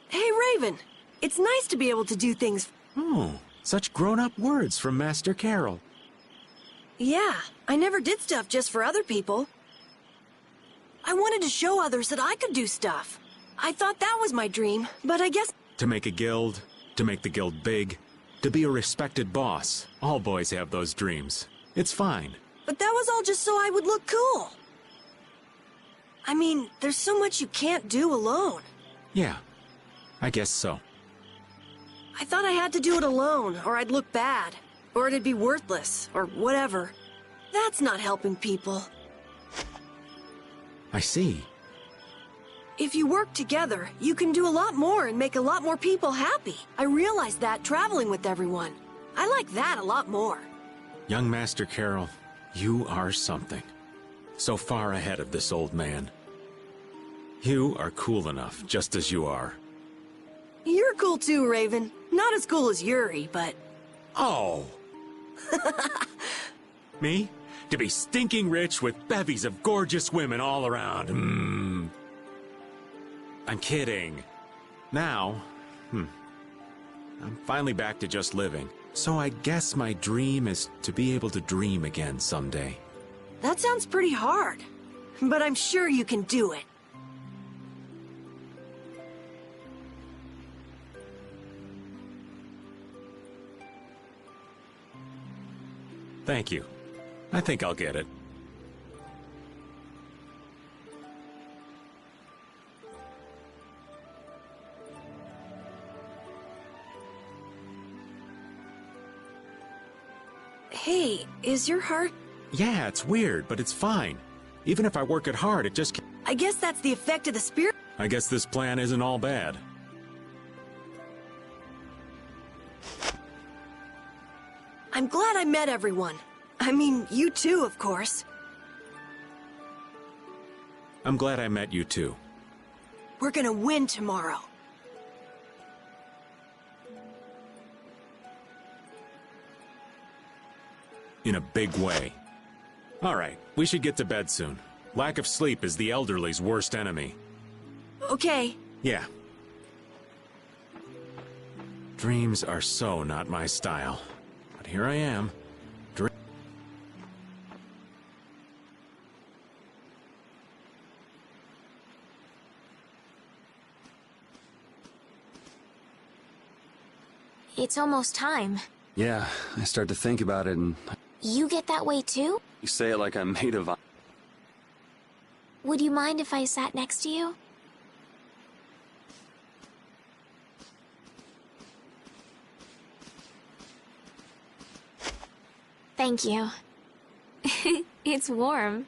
Speaker 17: Hey, Raven. It's nice to be able to do things...
Speaker 6: Oh, such grown-up words from Master Carol.
Speaker 17: Yeah, I never did stuff just for other people. I wanted to show others that I could do stuff. I thought that was my dream, but I guess...
Speaker 6: To make a guild, to make the guild big, to be a respected boss. All boys have those dreams. It's fine.
Speaker 17: But that was all just so I would look cool. I mean, there's so much you can't do alone.
Speaker 6: Yeah, I guess so.
Speaker 17: I thought I had to do it alone, or I'd look bad. Or it'd be worthless, or whatever. That's not helping people.
Speaker 6: I see.
Speaker 17: If you work together, you can do a lot more and make a lot more people happy. I realized that traveling with everyone. I like that a lot more.
Speaker 6: Young Master Carol, you are something. So far ahead of this old man. You are cool enough, just as you are.
Speaker 17: You're cool too, Raven. Not as cool as Yuri, but...
Speaker 6: Oh! Me? To be stinking rich with bevies of gorgeous women all around. I'm kidding. Now, I'm finally back to just living. So I guess my dream is to be able to dream again someday.
Speaker 17: That sounds pretty hard. But I'm sure you can do it.
Speaker 6: Thank you. I think I'll get it.
Speaker 17: Hey, is your heart...
Speaker 6: Yeah, it's weird, but it's fine. Even if I work it hard, it just...
Speaker 17: I guess that's the effect of the spirit...
Speaker 6: I guess this plan isn't all bad.
Speaker 17: I'm glad I met everyone. I mean, you too, of course.
Speaker 6: I'm glad I met you too.
Speaker 17: We're gonna win tomorrow.
Speaker 6: in a big way. All right, we should get to bed soon. Lack of sleep is the elderly's worst enemy.
Speaker 17: Okay.
Speaker 6: Yeah. Dreams are so not my style. But here I am.
Speaker 12: It's almost time.
Speaker 2: Yeah, I start to think about it and...
Speaker 12: You get that way too?
Speaker 2: You say it like I'm made of...
Speaker 12: Would you mind if I sat next to you? Thank you. It's warm.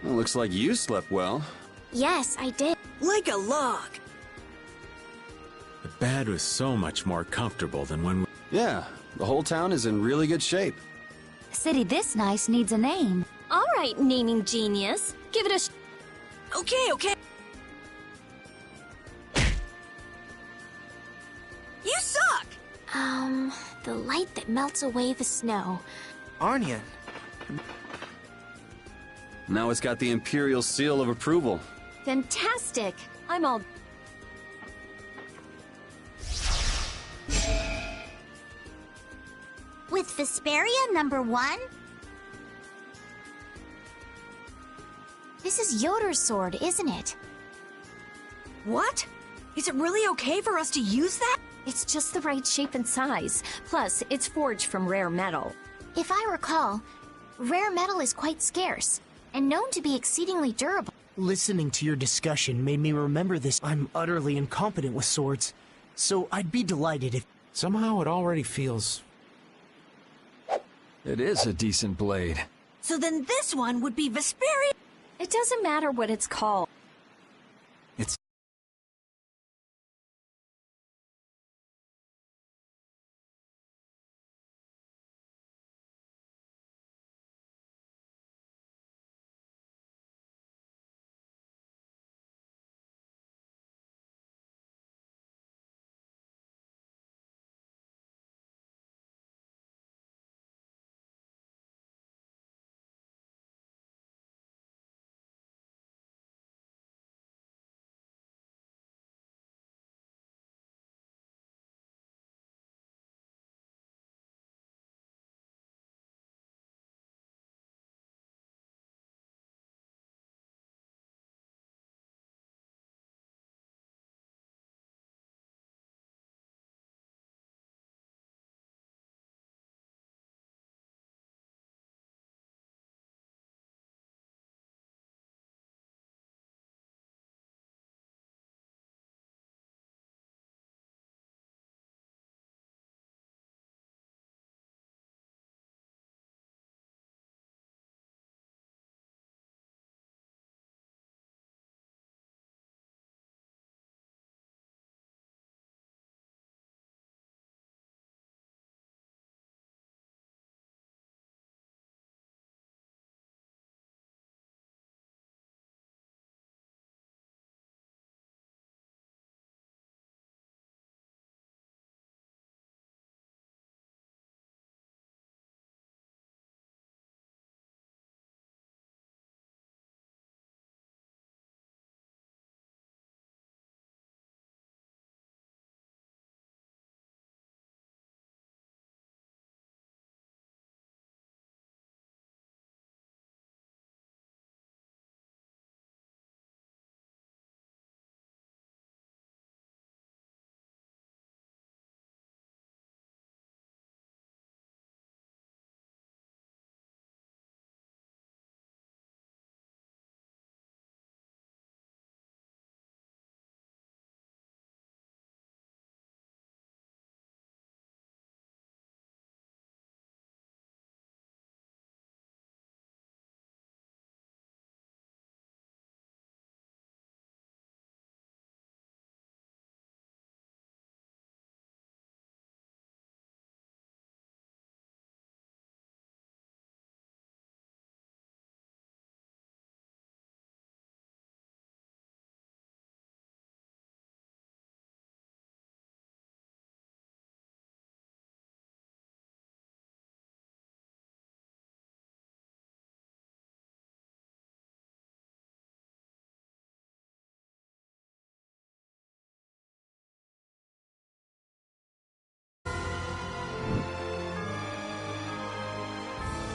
Speaker 2: Well, looks like you slept well.
Speaker 12: Yes, I did.
Speaker 17: Like a log.
Speaker 6: The bed was so much more comfortable than when we...
Speaker 2: Yeah, the whole town is in really good shape.
Speaker 5: A city this nice needs a name.
Speaker 12: All right, naming genius. Give it a
Speaker 17: Okay. You suck!
Speaker 12: The light that melts away the snow.
Speaker 18: Arnia.
Speaker 2: Now it's got the Imperial seal of approval.
Speaker 4: Fantastic! I'm all...
Speaker 9: With Vespiria #1?
Speaker 12: This is Yoder's sword, isn't it?
Speaker 17: What? Is it really okay for us to use that?
Speaker 4: It's just the right shape and size. Plus, it's forged from rare metal.
Speaker 12: If I recall, rare metal is quite scarce, and known to be exceedingly durable.
Speaker 18: Listening to your discussion made me remember this. I'm utterly incompetent with swords, so I'd be delighted if...
Speaker 6: Somehow it already feels...
Speaker 7: It is a decent blade.
Speaker 17: So then this one would be Vespiria.
Speaker 4: It doesn't matter what it's called.
Speaker 7: It's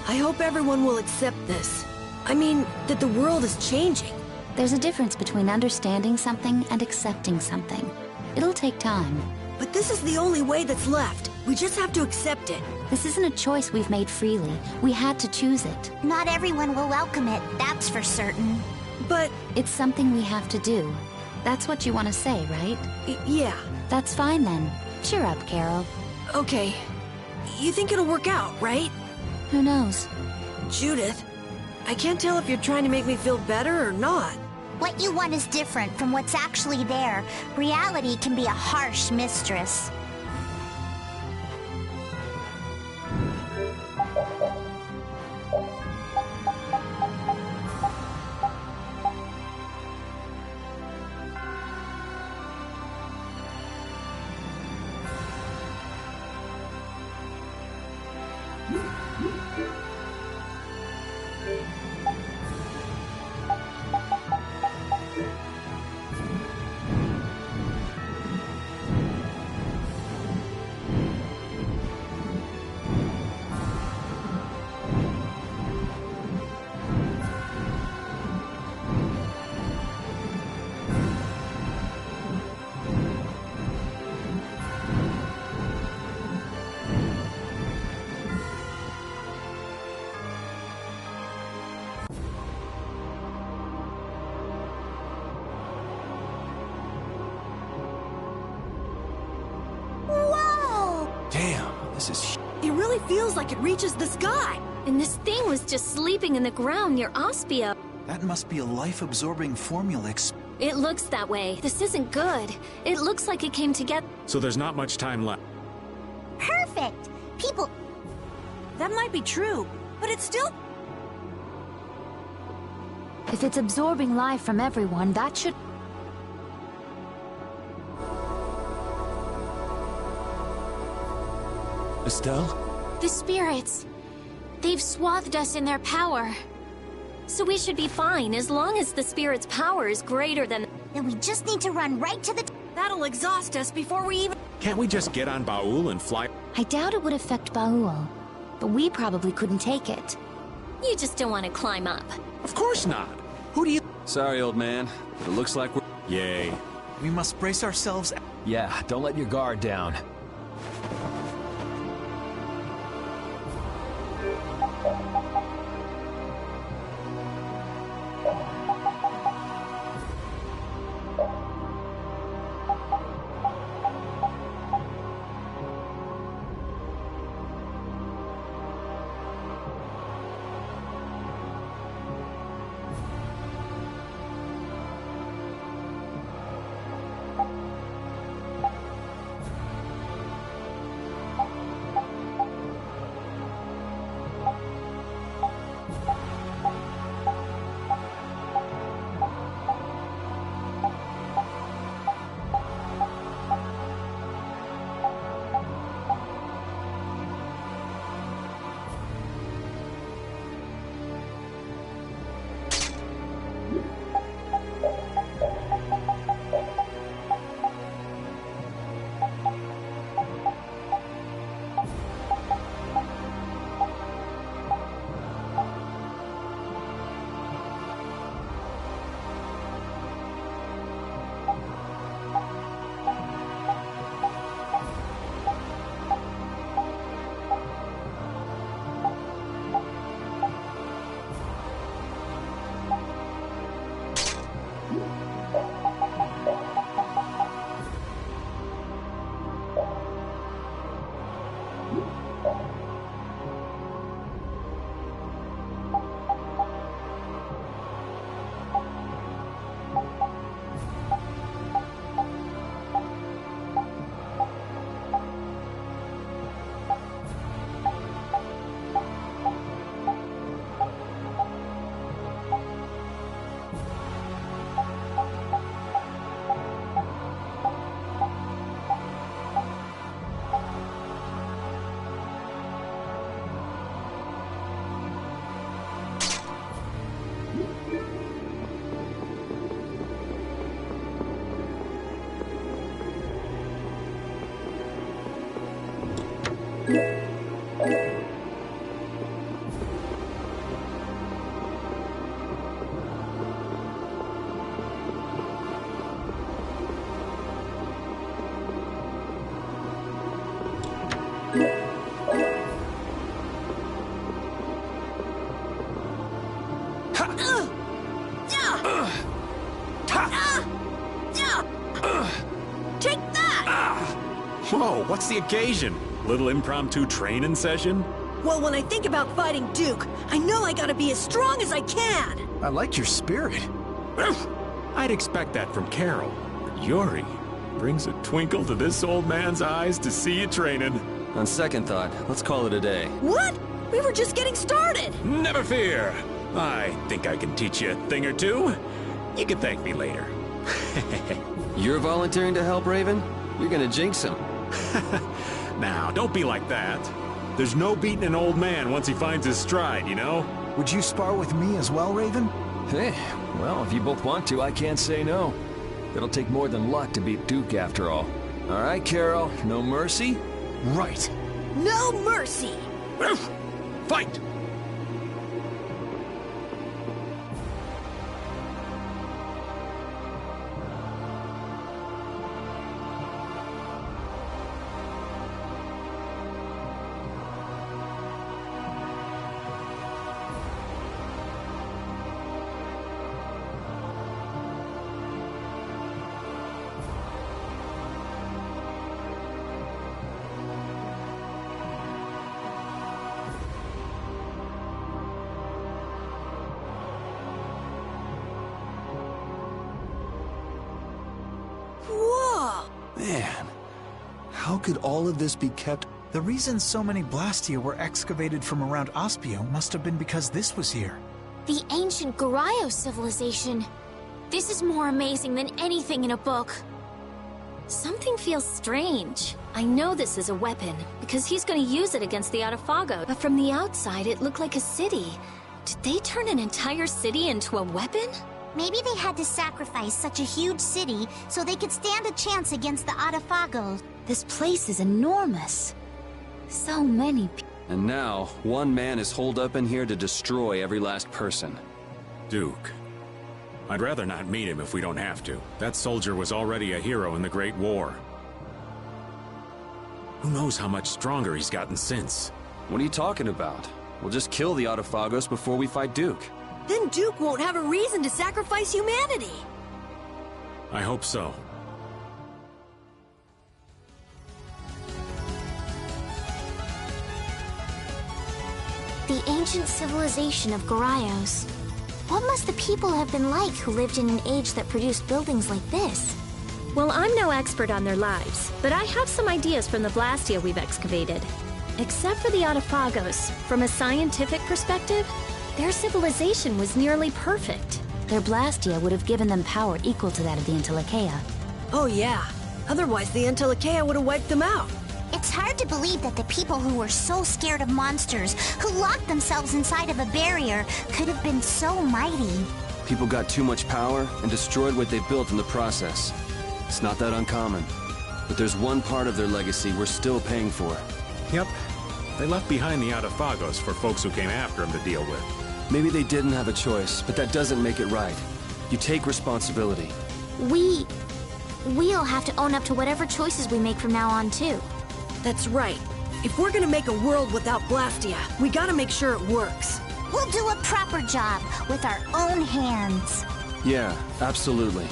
Speaker 17: I hope everyone will accept this. I mean, that the world is changing.
Speaker 5: There's a difference between understanding something and accepting something. It'll take time.
Speaker 17: But this is the only way that's left. We just have to accept it.
Speaker 5: This isn't a choice we've made freely. We had to choose it.
Speaker 9: Not everyone will welcome it, that's for certain.
Speaker 17: But
Speaker 5: it's something we have to do. That's what you want to say, right?
Speaker 17: Yeah.
Speaker 5: That's fine then. Cheer up, Carol.
Speaker 17: Okay. You think it'll work out, right?
Speaker 5: Who knows?
Speaker 17: Judith, I can't tell if you're trying to make me feel better or not.
Speaker 9: What you want is different from what's actually there. Reality can be a harsh mistress.
Speaker 7: This is...
Speaker 17: It really feels like it reaches the sky.
Speaker 4: And this thing was just sleeping in the ground near Ospia.
Speaker 10: That must be a life-absorbing formula.
Speaker 4: It looks that way. This isn't good. It looks like it came together.
Speaker 6: So there's not much time left.
Speaker 9: Perfect! People...
Speaker 17: That might be true, but it's still...
Speaker 8: If it's absorbing life from everyone, that should...
Speaker 2: Estelle?
Speaker 12: The spirits. They've swathed us in their power.
Speaker 4: So we should be fine as long as the spirit's power is greater than...
Speaker 9: Then we just need to run right to the...
Speaker 17: That'll exhaust us before we even...
Speaker 6: Can't we just get on Baul and fly?
Speaker 5: I doubt it would affect Baul, but we probably couldn't take it.
Speaker 4: You just don't want to climb up.
Speaker 6: Of course not. Who do you...
Speaker 2: Sorry, old man, but it looks like we're...
Speaker 6: Yay.
Speaker 10: We must brace ourselves...
Speaker 7: Yeah, don't let your guard down.
Speaker 17: Take that!
Speaker 6: Whoa, what's the occasion? Little impromptu training session?
Speaker 17: Well, when I think about fighting Duke, I know I gotta be as strong as I can!
Speaker 10: I like your spirit.
Speaker 6: I'd expect that from Carol. But Yuri brings a twinkle to this old man's eyes to see you training.
Speaker 2: On second thought, let's call it a day.
Speaker 17: What? We were just getting started!
Speaker 6: Never fear. I think I can teach you a thing or two. You can thank me later.
Speaker 2: You're volunteering to help, Raven? You're gonna jinx him.
Speaker 6: Now, don't be like that. There's no beating an old man once he finds his stride, you know?
Speaker 10: Would you spar with me as well, Raven?
Speaker 7: Hey, well, if you both want to, I can't say no. It'll take more than luck to beat Duke after all. All right, Carol, no mercy?
Speaker 10: Right.
Speaker 17: No mercy!
Speaker 6: Fight!
Speaker 2: Man, how could all of this be kept?
Speaker 10: The reason so many Blastia were excavated from around Aspio must have been because this was here.
Speaker 5: The ancient Garayo civilization. This is more amazing than anything in a book.
Speaker 4: Something feels strange. I know this is a weapon, because he's gonna use it against the Autophago. But from the outside, it looked like a city. Did they turn an entire city into a weapon?
Speaker 9: Maybe they had to sacrifice such a huge city so they could stand a chance against the Autophagos.
Speaker 5: This place is enormous. So many people.
Speaker 2: And now, one man is holed up in here to destroy every last person.
Speaker 6: Duke. I'd rather not meet him if we don't have to. That soldier was already a hero in the Great War. Who knows how much stronger he's gotten since?
Speaker 2: What are you talking about? We'll just kill the Autophagos before we fight Duke.
Speaker 17: Then Duke won't have a reason to sacrifice humanity.
Speaker 6: I hope so.
Speaker 9: The ancient civilization of Garayos. What must the people have been like who lived in an age that produced buildings like this?
Speaker 4: Well, I'm no expert on their lives, but I have some ideas from the Blastia we've excavated. Except for the Autophagos, from a scientific perspective, their civilization was nearly perfect.
Speaker 5: Their Blastia would have given them power equal to that of the Entelekea.
Speaker 17: Oh yeah. Otherwise the Entelekea would have wiped them out.
Speaker 9: It's hard to believe that the people who were so scared of monsters, who locked themselves inside of a barrier, could have been so mighty.
Speaker 2: People got too much power and destroyed what they built in the process. It's not that uncommon. But there's one part of their legacy we're still paying for.
Speaker 6: Yep. They left behind the Autophagos for folks who came after them to deal with.
Speaker 2: Maybe they didn't have a choice, but that doesn't make it right. You take responsibility.
Speaker 9: We'll have to own up to whatever choices we make from now on, too.
Speaker 17: That's right. If we're gonna make a world without Blastia, we gotta make sure it works.
Speaker 9: We'll do a proper job with our own hands.
Speaker 2: Yeah, absolutely.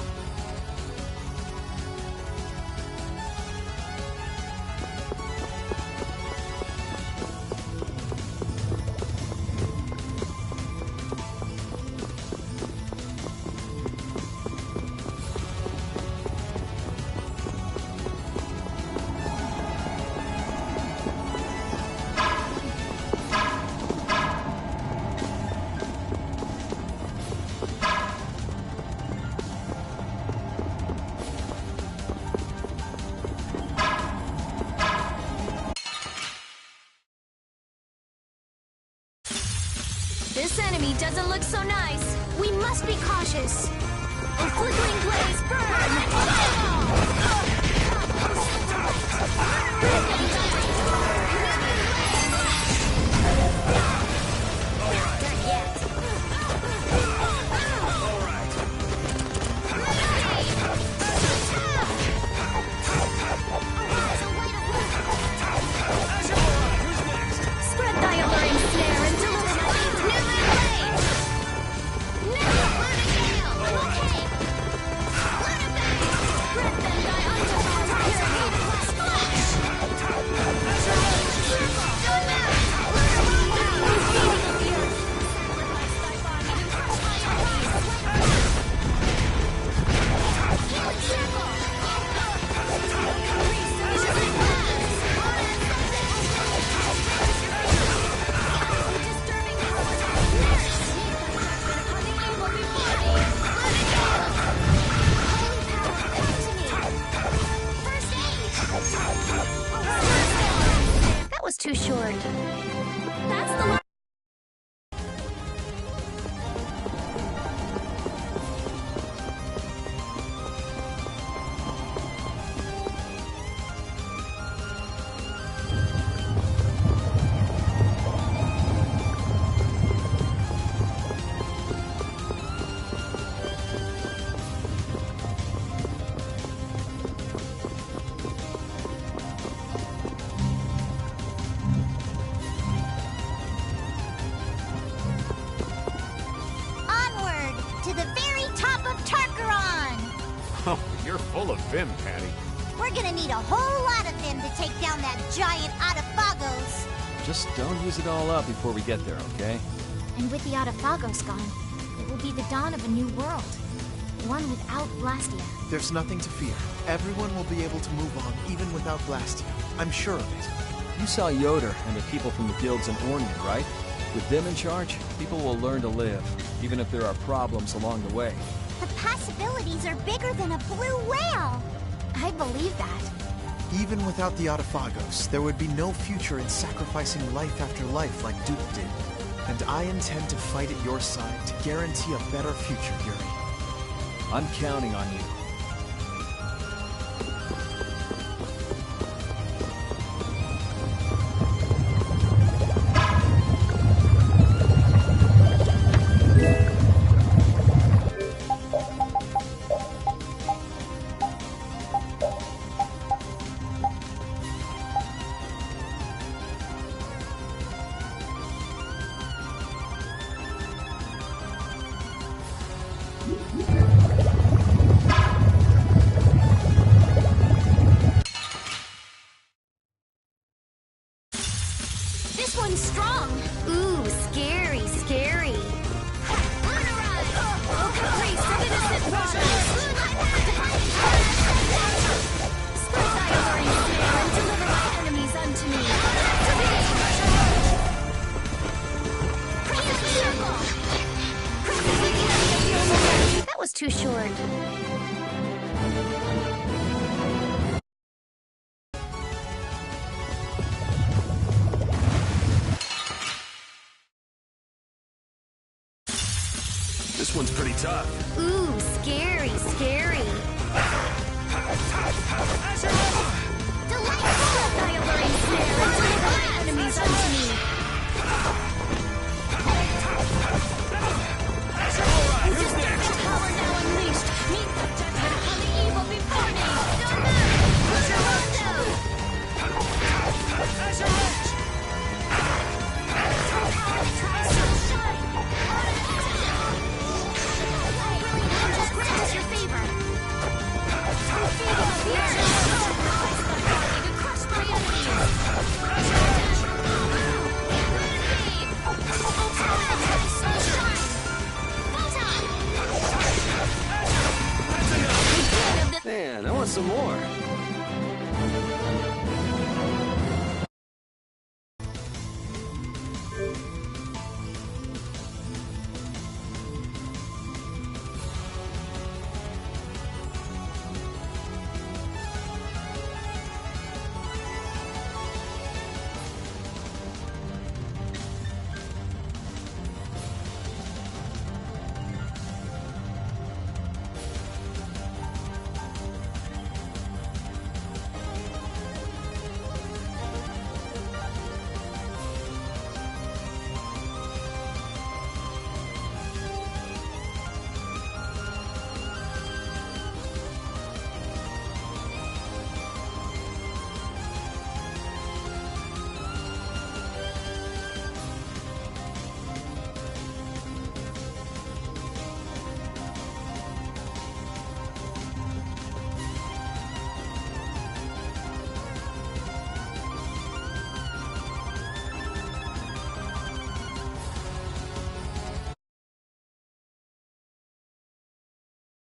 Speaker 4: This enemy doesn't look so nice.
Speaker 9: We must be cautious.
Speaker 4: A flickering blaze Spread thy alluring snare and deliver my
Speaker 12: onward. That's the line.
Speaker 9: To the very top of Tarkaron!
Speaker 6: Oh, you're full of vim, Patty.
Speaker 9: We're gonna need a whole lot of them to take down that giant Autophagos.
Speaker 7: Just don't use it all up before we get there, okay?
Speaker 5: And with the Autophagos gone, it will be the dawn of a new world. One without Blastia.
Speaker 20: There's nothing to fear. Everyone will be able to move on, even without Blastia. I'm sure of it.
Speaker 7: You saw Yoder and the people from the guilds in Ornian, right? With them in charge, people will learn to live, even if there are problems along the way.
Speaker 9: The possibilities are bigger than a blue whale.
Speaker 5: I believe that.
Speaker 20: Even without the Autophagos, there would be no future in sacrificing life after life like Duke did. And I intend to fight at your side to guarantee a better future, Yuri.
Speaker 7: I'm counting on you.
Speaker 12: This one's strong. Ooh, scary, scary.
Speaker 5: That was too short.
Speaker 2: This one's pretty tough.
Speaker 12: Ooh, scary, scary. Delightful! Alluring snare and deliver my enemies unto me. Who's next? Power now unleashed. Meet the judgment upon the evil before me. Put your rondo! Tries to shine. Grant us your favor. Crush my enemies.
Speaker 2: Man, I want some more.